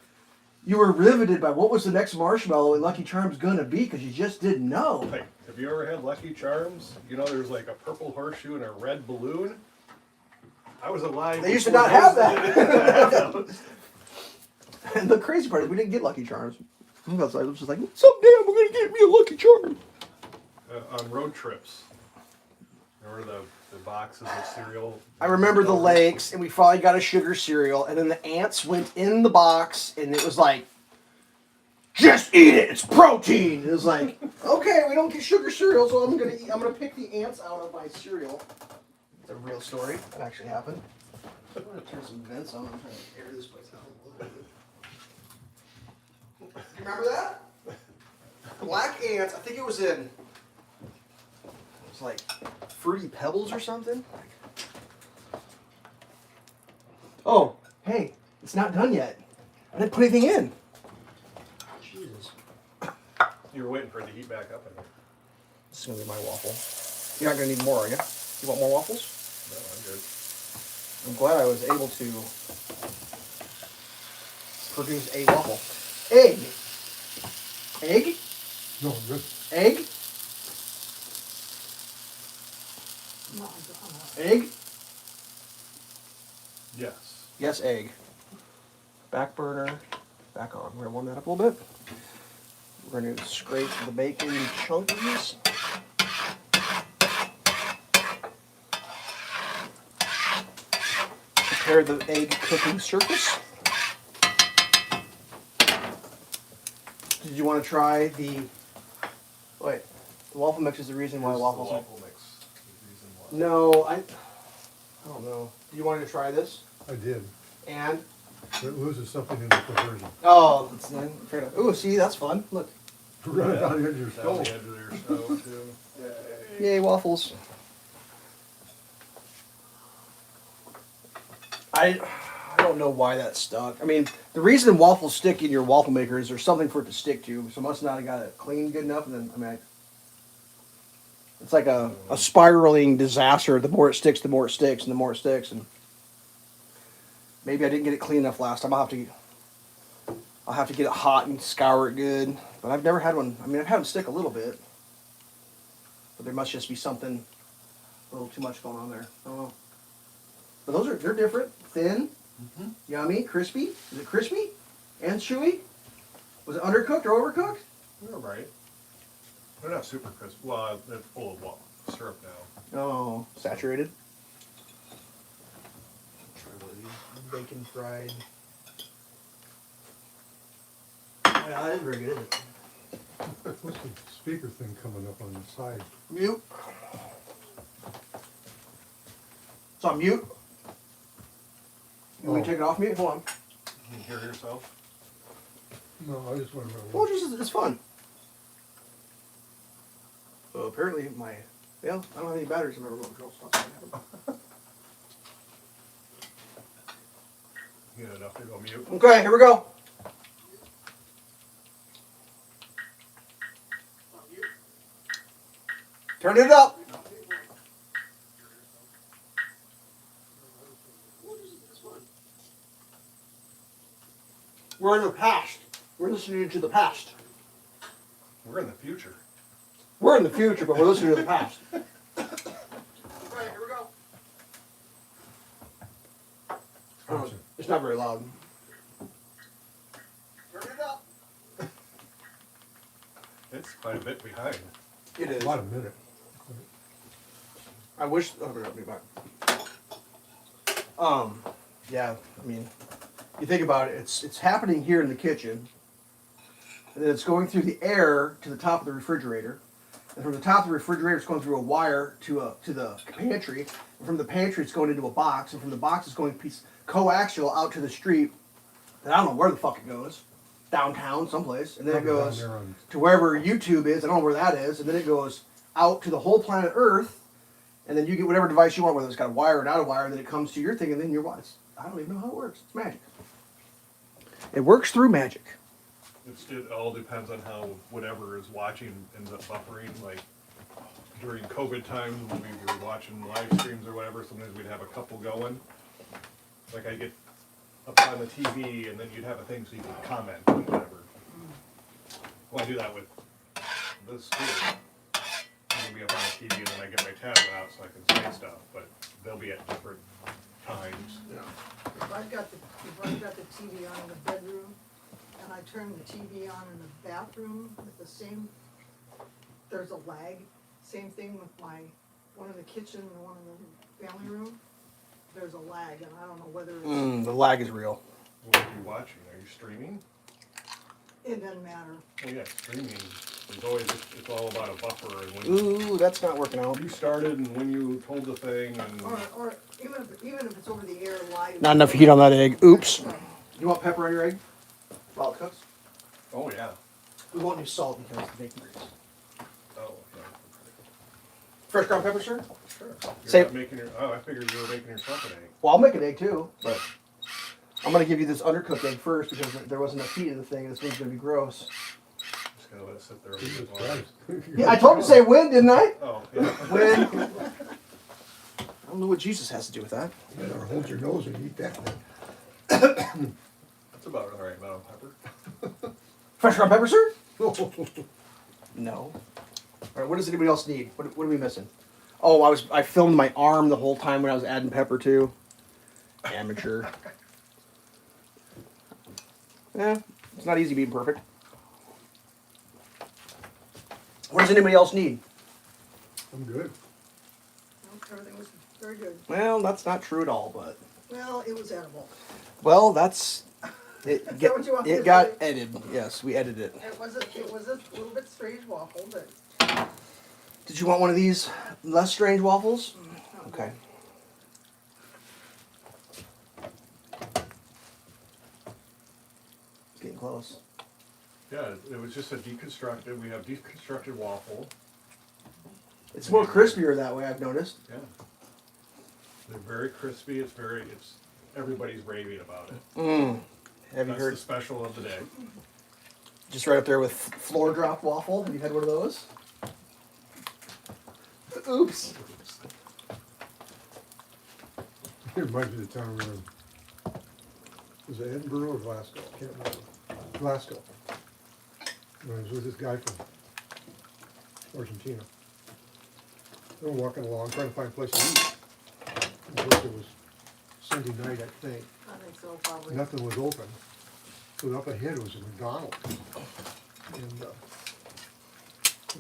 [SPEAKER 1] you were riveted by what was the next marshmallow in Lucky Charms gonna be because you just didn't know.
[SPEAKER 3] Like, have you ever had Lucky Charms? You know, there's like a purple horseshoe and a red balloon. I was alive.
[SPEAKER 1] They used to
[SPEAKER 3] before
[SPEAKER 1] not have
[SPEAKER 3] those-
[SPEAKER 1] that.
[SPEAKER 3] they didn't have those.
[SPEAKER 1] And the crazy part is we didn't get Lucky Charms. I was just like, someday I'm gonna get me a Lucky Charm.
[SPEAKER 3] On road trips. Remember the boxes of cereal?
[SPEAKER 1] I remember the lakes, and we finally got a sugar cereal, and then the ants went in the box, and it was like, just eat it, it's protein. It was like, okay, we don't get sugar cereal, so I'm gonna pick the ants out of my cereal. It's a real story. That actually happened. I'm gonna turn some vents on. I'm trying to air this place out a little bit. You remember that? Black ants. I think it was in. It was like Fruity Pebbles or something. Oh, hey, it's not done yet. I didn't put anything in. Jesus.
[SPEAKER 3] You were waiting for it to heat back up in there.
[SPEAKER 1] This is gonna be my waffle. You're not gonna need more, are you? You want more waffles?
[SPEAKER 3] No, I'm good.
[SPEAKER 1] I'm glad I was able to produce a waffle. Egg. Egg?
[SPEAKER 2] No, good.
[SPEAKER 1] Egg?
[SPEAKER 4] No, I don't.
[SPEAKER 1] Egg?
[SPEAKER 3] Yes.
[SPEAKER 1] Yes, egg. Back burner. Back on. We're gonna warm that up a little bit. We're gonna scrape the bacon chunkies. Prepare the egg cooking surface. Did you want to try the? Wait, the waffle mix is the reason why
[SPEAKER 3] Here's
[SPEAKER 1] waffles.
[SPEAKER 3] the waffle mix. is the reason why.
[SPEAKER 1] No, I don't know. Do you want to try this?
[SPEAKER 2] I did.
[SPEAKER 1] And
[SPEAKER 2] It loses something in the conversion.
[SPEAKER 1] oh, it's fair enough. Ooh, see, that's fun. Look,
[SPEAKER 2] Run it down the edge of your
[SPEAKER 3] Down the
[SPEAKER 2] stove.
[SPEAKER 3] edge of their stove too.
[SPEAKER 1] yay waffles. I don't know why that stuck. I mean, the reason waffles stick in your waffle maker is there's something for it to stick to. So it must not have got it cleaned good enough. And then, I mean, it's like a spiraling disaster. The more it sticks, the more it sticks, and the more it sticks. And maybe I didn't get it clean enough last time. I'll have to get it hot and scour it good. But I've never had one. I mean, I've had them stick a little bit. But there must just be something a little too much going on there. I don't know. But they're different. Thin, yummy, crispy. Is it crispy and chewy? Was it undercooked or overcooked?
[SPEAKER 3] They're right. They're not super crisp. Well, they're full of syrup now.
[SPEAKER 1] Oh, saturated. Try one of these bacon fried. Yeah, that is very good, isn't it?
[SPEAKER 2] What's the speaker thing coming up on the side?
[SPEAKER 1] Mute. It's on mute. You want me to take it off mute? Hold on.
[SPEAKER 3] You can hear yourself.
[SPEAKER 2] No, I just want to
[SPEAKER 1] Well,
[SPEAKER 2] know.
[SPEAKER 1] it's fun. So apparently I don't have any batteries in my remote control stuff.
[SPEAKER 3] Get enough to go mute.
[SPEAKER 1] Okay, here we go. Turn it up. We're in the past. We're listening to the past.
[SPEAKER 3] We're in the future.
[SPEAKER 1] We're in the future, but we're listening to the past. All right, here we go.
[SPEAKER 2] Awesome.
[SPEAKER 1] It's not very loud. Turn it up.
[SPEAKER 3] It's quite a bit behind.
[SPEAKER 1] It is.
[SPEAKER 2] About a minute.
[SPEAKER 1] I wish. Oh, I'll be back. Yeah. I mean, you think about it. It's happening here in the kitchen, and then it's going through the air to the top of the refrigerator, and from the top of the refrigerator, it's going through a wire to the pantry, and from the pantry, it's going into a box, and from the box, it's going coaxial out to the street. And I don't know where the fuck it goes, downtown someplace, and then it
[SPEAKER 2] Probably down
[SPEAKER 1] goes
[SPEAKER 2] there on-
[SPEAKER 1] to wherever YouTube is. I don't know where that is, and then it goes out to the whole planet Earth. And then you get whatever device you want, whether it's got a wire or not a wire, and then it comes to your thing, and then your watch. I don't even know how it works. It's magic. It works through magic.
[SPEAKER 3] It all depends on how whatever is watching ends up buffering. Like during COVID times when we were watching live streams or whatever, sometimes we'd have a couple going. Like I'd get up on the TV and then you'd have a thing so you could comment or whatever. Well, I do that with this too. I'll be up on the TV and then I get my tablet out so I can say stuff, but they'll be at different times.
[SPEAKER 4] If I've got the TV on in the bedroom, and I turn the TV on in the bathroom with the same, there's a lag. Same thing with one in the kitchen and one in the family room. There's a lag, and I don't know whether it's,
[SPEAKER 1] The lag is real.
[SPEAKER 3] What are you watching? Are you streaming?
[SPEAKER 4] it doesn't matter.
[SPEAKER 3] Well, yeah, streaming. There's always, it's all about a buffer and when
[SPEAKER 1] Ooh, that's not working out.
[SPEAKER 3] you started and when you told the thing and.
[SPEAKER 4] Or even if it's over the air live.
[SPEAKER 1] Not enough heat on that egg. Oops. You want pepper on your egg while it cooks?
[SPEAKER 3] Oh, yeah.
[SPEAKER 1] We won't use salt because it's bacon grease.
[SPEAKER 3] Oh, yeah.
[SPEAKER 1] Fresh ground pepper, sir?
[SPEAKER 3] Sure. You're
[SPEAKER 1] Say-
[SPEAKER 3] not making your, oh, I figured you were making yourself an egg.
[SPEAKER 1] Well, I'll make an egg too, but I'm gonna give you this undercooked egg first because there wasn't enough heat in the thing, and this thing's gonna be gross.
[SPEAKER 3] Just gotta let it sit there. a
[SPEAKER 2] Jesus
[SPEAKER 3] little while.
[SPEAKER 2] Christ.
[SPEAKER 1] Yeah, I told him to say when, didn't I?
[SPEAKER 3] Oh, yeah.
[SPEAKER 1] When? I don't know what Jesus has to do with that.
[SPEAKER 2] You better hold your nose and eat that thing.
[SPEAKER 3] That's about the right amount of pepper.
[SPEAKER 1] Fresh ground pepper, sir? No. All right, what does anybody else need? What are we missing? Oh, I filmed my arm the whole time when I was adding pepper too. Amateur. Yeah, it's not easy being perfect. What does anybody else need?
[SPEAKER 2] I'm good.
[SPEAKER 4] Everything was very good.
[SPEAKER 1] Well, that's not true at all, but
[SPEAKER 4] Well, it was edible.
[SPEAKER 1] well, that's it.
[SPEAKER 4] that what you want me
[SPEAKER 1] It
[SPEAKER 4] to
[SPEAKER 1] got
[SPEAKER 4] say?
[SPEAKER 1] edited. Yes, we edited it.
[SPEAKER 4] It was a little bit strange waffle, but.
[SPEAKER 1] Did you want one of these less strange waffles? Okay. It's getting close.
[SPEAKER 3] Yeah, it was just a deconstructed, we have deconstructed waffle.
[SPEAKER 1] It's more crispier that way, I've noticed.
[SPEAKER 3] Yeah. They're very crispy, it's everybody's raving about it.
[SPEAKER 1] Mmm. Have you
[SPEAKER 3] That's
[SPEAKER 1] heard?
[SPEAKER 3] the special of the day.
[SPEAKER 1] Just right up there with floor drop waffle. Have you had one of those? Oops.
[SPEAKER 2] It reminds me of the time we were in, was it Edinburgh or Glasgow? I can't remember. Glasgow. And I was with this guy from Argentina. We were walking along trying to find a place to eat. And of course it was Sunday night, I think.
[SPEAKER 4] I think so, probably.
[SPEAKER 2] Nothing was open. So up ahead was a McDonald's. And,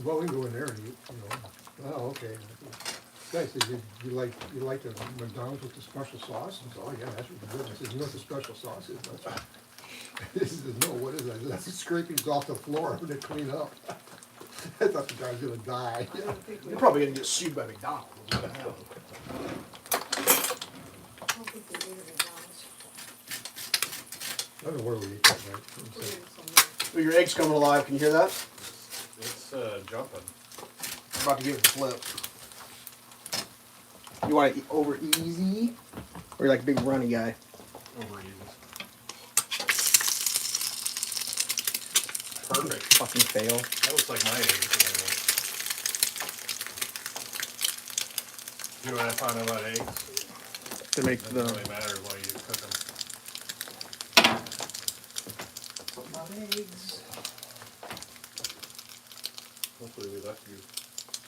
[SPEAKER 2] well, we can go in there and eat, you know. Oh, okay. Guy said, you like the McDonald's with the special sauce? And so, oh yeah, that's really good. I said, you know what the special sauce is? He says, no, what is that? I said, that's the scrapings off the floor I'm gonna clean up. I thought the guy was gonna die.
[SPEAKER 4] I don't think we-
[SPEAKER 1] You're probably gonna get sued by McDonald's.
[SPEAKER 4] I don't think we ate at McDonald's.
[SPEAKER 2] I don't know where we ate that night.
[SPEAKER 4] We ate somewhere.
[SPEAKER 1] Oh, your egg's coming alive. Can you hear that?
[SPEAKER 3] It's jumping.
[SPEAKER 1] I'm about to give it a flip. You want it over easy? Or you like a big runny guy?
[SPEAKER 3] Over easy. Perfect.
[SPEAKER 1] Fucking fail.
[SPEAKER 3] That looks like my eggs. You know what I found out about eggs?
[SPEAKER 1] To make
[SPEAKER 3] It doesn't
[SPEAKER 1] the
[SPEAKER 3] really matter when you cook them.
[SPEAKER 1] something about eggs.
[SPEAKER 3] Hopefully we left you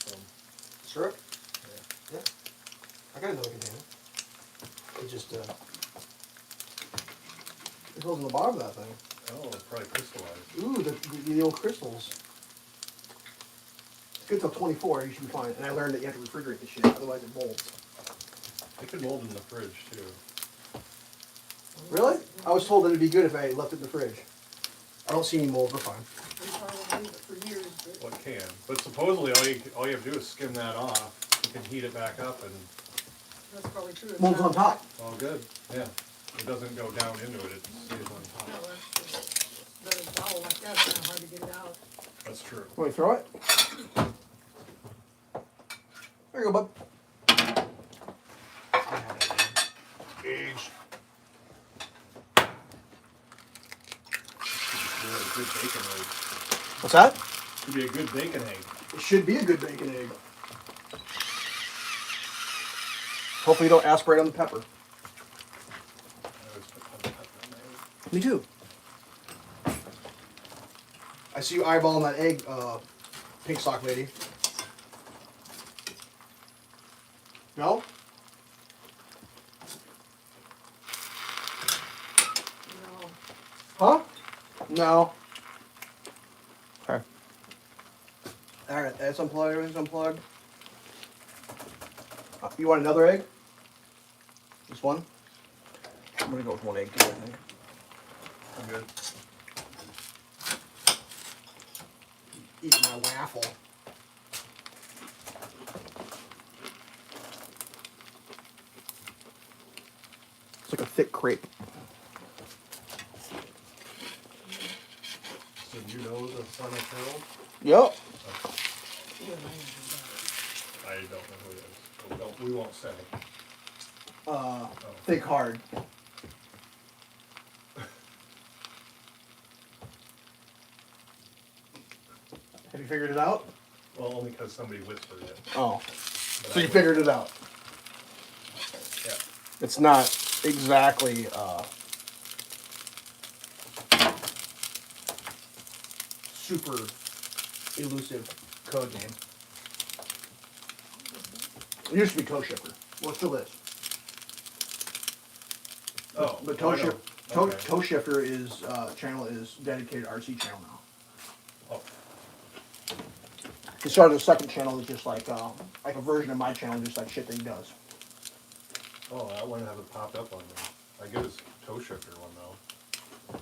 [SPEAKER 3] some.
[SPEAKER 1] Syrup?
[SPEAKER 3] Yeah.
[SPEAKER 1] Yeah. I got another container. It just it goes in the bottom of that thing.
[SPEAKER 3] Oh, it's probably crystallized.
[SPEAKER 1] Ooh, the old crystals. It's good till 24, you should be fine. And I learned that you have to refrigerate the shit, otherwise it molds.
[SPEAKER 3] It could mold in the fridge too.
[SPEAKER 1] Really? I was told that it'd be good if I left it in the fridge. I don't see any mold, we're fine.
[SPEAKER 4] We probably leave it for years, but
[SPEAKER 3] Well, it can. But supposedly all you have to do is skim that off. You can heat it back up and
[SPEAKER 4] that's probably true. It's
[SPEAKER 1] Mold's
[SPEAKER 4] not-
[SPEAKER 1] on top.
[SPEAKER 3] it's all good. Yeah. It doesn't go down into it, it stays on
[SPEAKER 4] No,
[SPEAKER 3] top.
[SPEAKER 4] that's true. But a bottle like that, it's kind of hard to get it out.
[SPEAKER 3] That's true.
[SPEAKER 1] Want me to throw it? There you go, bud.
[SPEAKER 3] Eggs. Yeah, a good bacon egg.
[SPEAKER 1] What's that?
[SPEAKER 3] Could be a good bacon egg.
[SPEAKER 1] It should be a good bacon egg. Hopefully you don't aspirate on the pepper.
[SPEAKER 3] I always put pepper in my egg.
[SPEAKER 1] Me too. I see you eyeballing that egg, pink sock lady. No?
[SPEAKER 4] No,
[SPEAKER 1] Huh? No. Okay. Alright, that's unplugged, everything's unplugged. You want another egg? Just one? I'm gonna go with one egg too, I think.
[SPEAKER 3] I'm good.
[SPEAKER 1] Eating my waffle. It's like a thick crepe.
[SPEAKER 3] So do you know the Son of Harold?
[SPEAKER 1] Yep.
[SPEAKER 3] I don't know who it is. We won't say.
[SPEAKER 1] Thick hard. Have you figured it out?
[SPEAKER 3] Well, only because somebody whispered it.
[SPEAKER 1] Oh.
[SPEAKER 3] But
[SPEAKER 1] So you
[SPEAKER 3] I-
[SPEAKER 1] figured it out.
[SPEAKER 3] Yeah.
[SPEAKER 1] It's not exactly super elusive code name. It used to be Toe Shifter. Well, it still is.
[SPEAKER 3] Oh,
[SPEAKER 1] But
[SPEAKER 3] I know. Okay.
[SPEAKER 1] Toe Shifter is channel is dedicated RC channel now.
[SPEAKER 3] Oh,
[SPEAKER 1] He started a second channel that's just like a version of my channel, just like shit that he does.
[SPEAKER 3] oh, that one hasn't popped up on me. I get his toe shifter one though.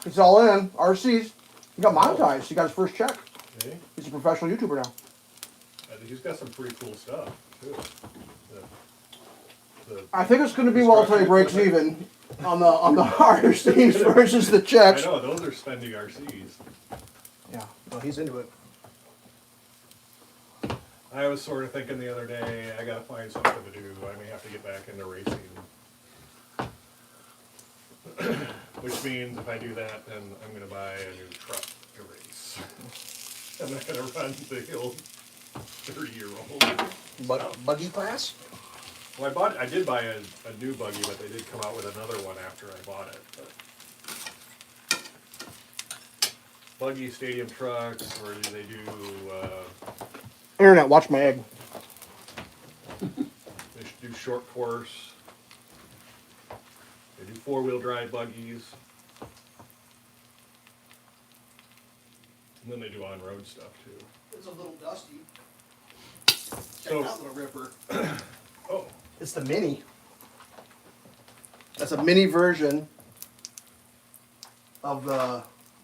[SPEAKER 1] It's all in RCs. He got monetized. He got his first check.
[SPEAKER 3] See?
[SPEAKER 1] He's a professional YouTuber now.
[SPEAKER 3] He's got some pretty cool stuff too. The
[SPEAKER 1] I think it's going to be well until he breaks even on the RCs versus the
[SPEAKER 3] I
[SPEAKER 1] checks.
[SPEAKER 3] know those are spendy RCs.
[SPEAKER 1] Yeah, well, he's into it.
[SPEAKER 3] I was sort of thinking the other day, I gotta find something to do. I may have to get back into racing. Which means if I do that, then I'm gonna buy a new truck to race. I'm not gonna run the old 30-year-old.
[SPEAKER 1] But buggy class?
[SPEAKER 3] Well, I did buy a new buggy, but they did come out with another one after I bought it. But buggy, stadium trucks, or do they do,
[SPEAKER 1] Internet, watch my egg.
[SPEAKER 3] they do short course? They do 4-wheel drive buggies. And then they do on-road stuff too.
[SPEAKER 1] It's a little dusty.
[SPEAKER 3] So-
[SPEAKER 1] that little ripper.
[SPEAKER 3] Oh,
[SPEAKER 1] It's the mini. That's a mini version of the.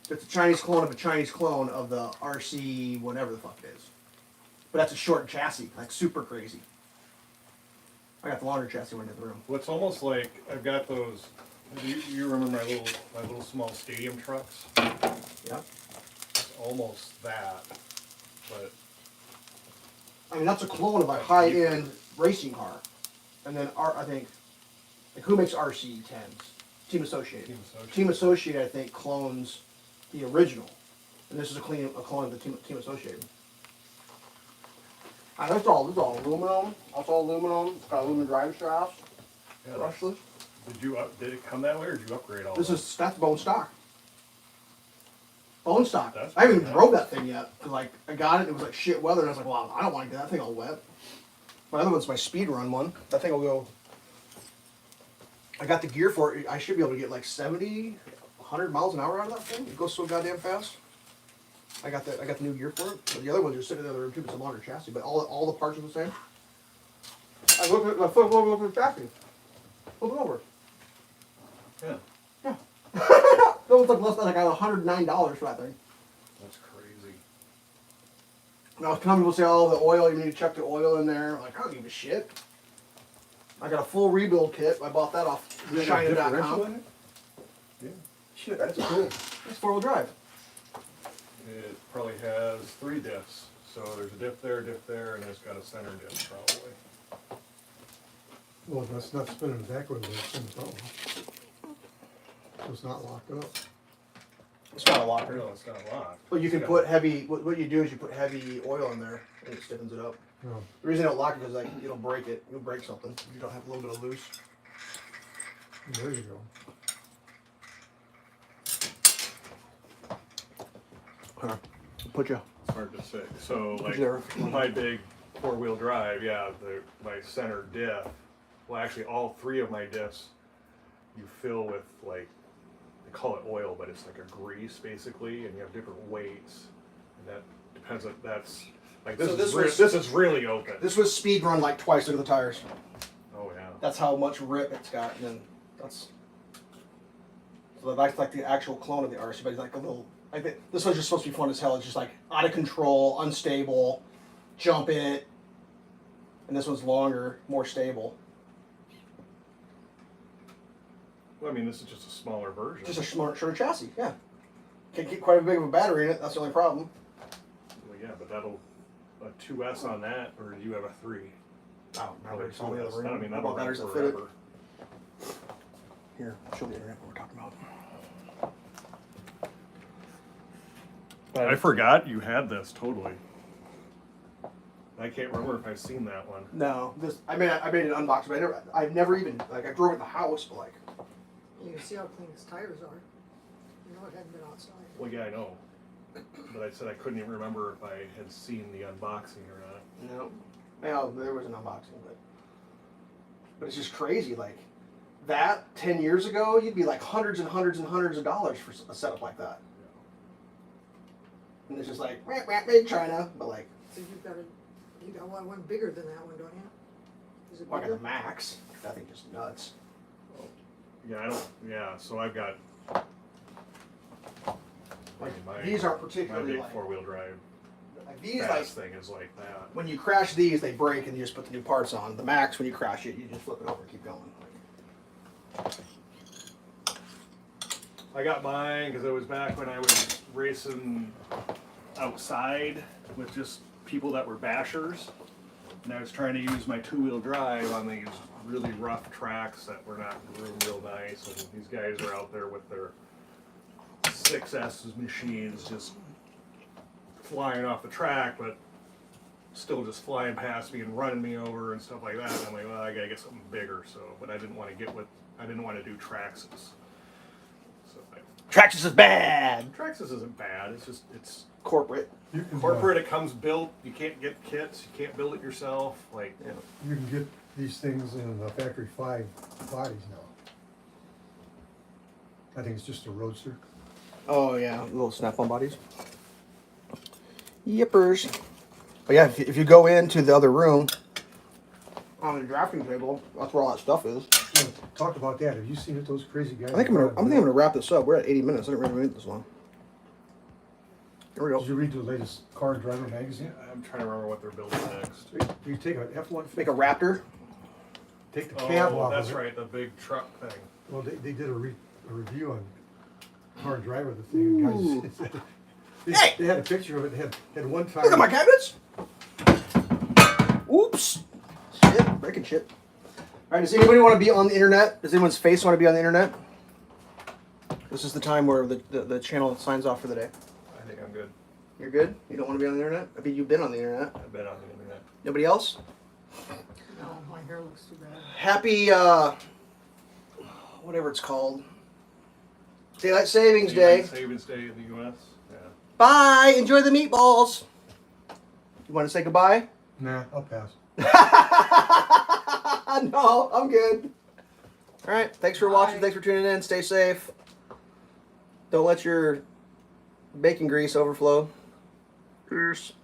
[SPEAKER 1] It's a Chinese clone of a Chinese clone of the RC whatever the fuck it is. But that's a short chassis, like super crazy. I got the longer chassis one in the room.
[SPEAKER 3] well, it's almost like I've got those. Do you remember my little small stadium trucks?
[SPEAKER 1] Yeah.
[SPEAKER 3] It's almost that, but
[SPEAKER 1] I mean, that's a clone of a high-end racing car. And then I think, like, who makes RC 10s? Team Associated.
[SPEAKER 3] Team Associated.
[SPEAKER 1] Team Associated, I think, clones the original. And this is a clone of the Team Associated. This is all aluminum. That's all aluminum. It's got aluminum drive shafts.
[SPEAKER 3] Yeah,
[SPEAKER 1] Brushless.
[SPEAKER 3] did it come that way, or did you upgrade all
[SPEAKER 1] That's bone stock. Bone stock.
[SPEAKER 3] That's
[SPEAKER 1] I haven't even
[SPEAKER 3] pretty
[SPEAKER 1] drove that thing yet. Cause like I got it, it was like shit weather, and I was like, well, I don't want to get that thing all wet. My other one's my speed run one. That thing will go. I got the gear for it. I should be able to get like 70, 100 miles an hour out of that thing. It goes so goddamn fast. I got the new gear for it. But the other one's just sitting in the other room too. It's a longer chassis, but all the parts are the same. I flip over the chassis. Flip it over.
[SPEAKER 3] Yeah,
[SPEAKER 1] That was like less than like $109 for that thing.
[SPEAKER 3] that's crazy.
[SPEAKER 1] Now, some people say, "Oh, the oil. You need to check the oil in there." Like, I don't give a shit. I got a full rebuild kit. I bought that off
[SPEAKER 2] Does it have a differential
[SPEAKER 1] China.com.
[SPEAKER 2] in it?
[SPEAKER 3] Yeah.
[SPEAKER 1] Shit, that's cool. It's 4-wheel drive.
[SPEAKER 3] It probably has 3 diffs. So there's a diff there, and it's got a center diff probably.
[SPEAKER 2] Well, that's not spinning backward, but it's spinning forward. So it's not locked up.
[SPEAKER 1] It's not a locker.
[SPEAKER 3] No, it's not locked.
[SPEAKER 1] But you can
[SPEAKER 3] It's
[SPEAKER 1] put
[SPEAKER 3] got-
[SPEAKER 1] heavy. What you do is you put heavy oil in there, and it stiffens it up.
[SPEAKER 2] No.
[SPEAKER 1] The reason I don't lock it is like it'll break it. You'll break something. You don't have a little bit of loose.
[SPEAKER 2] There you go.
[SPEAKER 1] Put you.
[SPEAKER 3] It's hard to say. So like
[SPEAKER 1] there.
[SPEAKER 3] my big 4-wheel drive, yeah, my center diff. Well, actually, all 3 of my diffs, you fill with like they call it oil, but it's like a grease basically, and you have different weights, and that depends on that's like this.
[SPEAKER 1] So
[SPEAKER 3] This is really open.
[SPEAKER 1] This was speed run like twice. Look at the tires.
[SPEAKER 3] Oh yeah.
[SPEAKER 1] That's how much rip it's got, and then that's. So that's like the actual clone of the RC, but it's like a little. I think this one's just supposed to be fun as hell. It's just like out of control, unstable, jump it, and this one's longer, more stable.
[SPEAKER 3] Well, I mean, this is just a smaller version.
[SPEAKER 1] Just a shorter chassis, yeah. Can't get quite a big of a battery in it. That's the only problem.
[SPEAKER 3] Well, yeah, but that'll a 2S on that, or do you have a 3?
[SPEAKER 1] Oh,
[SPEAKER 3] Probably
[SPEAKER 1] it's all the
[SPEAKER 3] 2S.
[SPEAKER 1] other room.
[SPEAKER 3] I mean,
[SPEAKER 1] How
[SPEAKER 3] that'll
[SPEAKER 1] about
[SPEAKER 3] run
[SPEAKER 1] batteries that fit it?
[SPEAKER 3] forever.
[SPEAKER 1] Here, show the internet what we're talking about.
[SPEAKER 3] I forgot you had this totally. I can't remember if I've seen that one.
[SPEAKER 1] No, this I made an unboxing, but I've never even like I drove it in the house, but like
[SPEAKER 4] You can see how clean his tires are. You know it hadn't been outside.
[SPEAKER 3] Well, yeah, I know. But I said I couldn't even remember if I had seen the unboxing or not.
[SPEAKER 1] no, well there was an unboxing, but it's just crazy. Like that 10 years ago, you'd be like hundreds and hundreds and hundreds of dollars for a setup like that. And it's just like made in China, but like
[SPEAKER 4] So you got one bigger than that one, don't you? Is it
[SPEAKER 1] I got
[SPEAKER 4] bigger?
[SPEAKER 1] the Max. That thing just nuts.
[SPEAKER 3] Yeah, I don't. Yeah, so I've got.
[SPEAKER 1] Like
[SPEAKER 3] my,
[SPEAKER 1] these aren't
[SPEAKER 3] my
[SPEAKER 1] particularly
[SPEAKER 3] big
[SPEAKER 1] like
[SPEAKER 3] 4-wheel drive
[SPEAKER 1] these like
[SPEAKER 3] fast thing is like that.
[SPEAKER 1] when you crash these, they break and you just put the new parts on. The Max, when you crash it, you just flip it over and keep going.
[SPEAKER 3] I got mine because it was back when I was racing outside with just people that were bashers, and I was trying to use my 2-wheel drive on these really rough tracks that were not groomed real nice, and these guys are out there with their 6S machines just flying off the track, but still just flying past me and running me over and stuff like that. And I'm like, well, I gotta get something bigger. So, but I didn't want to do Traxxas. So
[SPEAKER 1] Traxxas is bad.
[SPEAKER 3] Traxxas isn't bad. It's
[SPEAKER 1] Corporate.
[SPEAKER 2] You can,
[SPEAKER 3] corporate. It comes built. You can't get kits. You can't build it yourself. Like,
[SPEAKER 2] you can get these things in the factory 5 bodies now. I think it's just a Roadster.
[SPEAKER 1] Oh yeah, little snap-on bodies. Yippers. But yeah, if you go into the other room on the drafting table, that's where all that stuff is.
[SPEAKER 2] Yeah, talk about that. Have you seen it? Those crazy guys.
[SPEAKER 1] I think I'm gonna wrap this up. We're at 80 minutes. I didn't really make this long. Here we
[SPEAKER 2] Did
[SPEAKER 1] go.
[SPEAKER 2] you read the latest Car and Driver magazine?
[SPEAKER 3] I'm trying to remember what they're building next.
[SPEAKER 2] You take an F-150,
[SPEAKER 1] Make a Raptor.
[SPEAKER 2] take the cab
[SPEAKER 3] Oh,
[SPEAKER 2] off
[SPEAKER 3] that's
[SPEAKER 2] of it.
[SPEAKER 3] right, the big truck thing.
[SPEAKER 2] Well, they did a review on Car and Driver, the thing.
[SPEAKER 1] Ooh.
[SPEAKER 2] The guys, they,
[SPEAKER 1] Hey!
[SPEAKER 2] they had a picture of it. They had one time.
[SPEAKER 1] Look at my cabinets. Oops. Shit, breaking shit. All right, does anybody want to be on the internet? Does anyone's face want to be on the internet? This is the time where the channel signs off for the day.
[SPEAKER 3] I think I'm good.
[SPEAKER 1] You're good? You don't want to be on the internet? I mean, you've been on the internet.
[SPEAKER 3] I've been on the internet.
[SPEAKER 1] Nobody else?
[SPEAKER 4] No, my hair looks too bad.
[SPEAKER 1] Happy, whatever it's called. Daylight Savings
[SPEAKER 3] Daylight
[SPEAKER 1] Day.
[SPEAKER 3] Savings Day in the U.S. Yeah.
[SPEAKER 1] Bye. Enjoy the meatballs. You want to say goodbye?
[SPEAKER 2] Nah, I'll pass.
[SPEAKER 1] No, I'm good. All right. Thanks for watching.
[SPEAKER 4] Bye.
[SPEAKER 1] Thanks for tuning in. Stay safe. Don't let your bacon grease overflow. Cheers.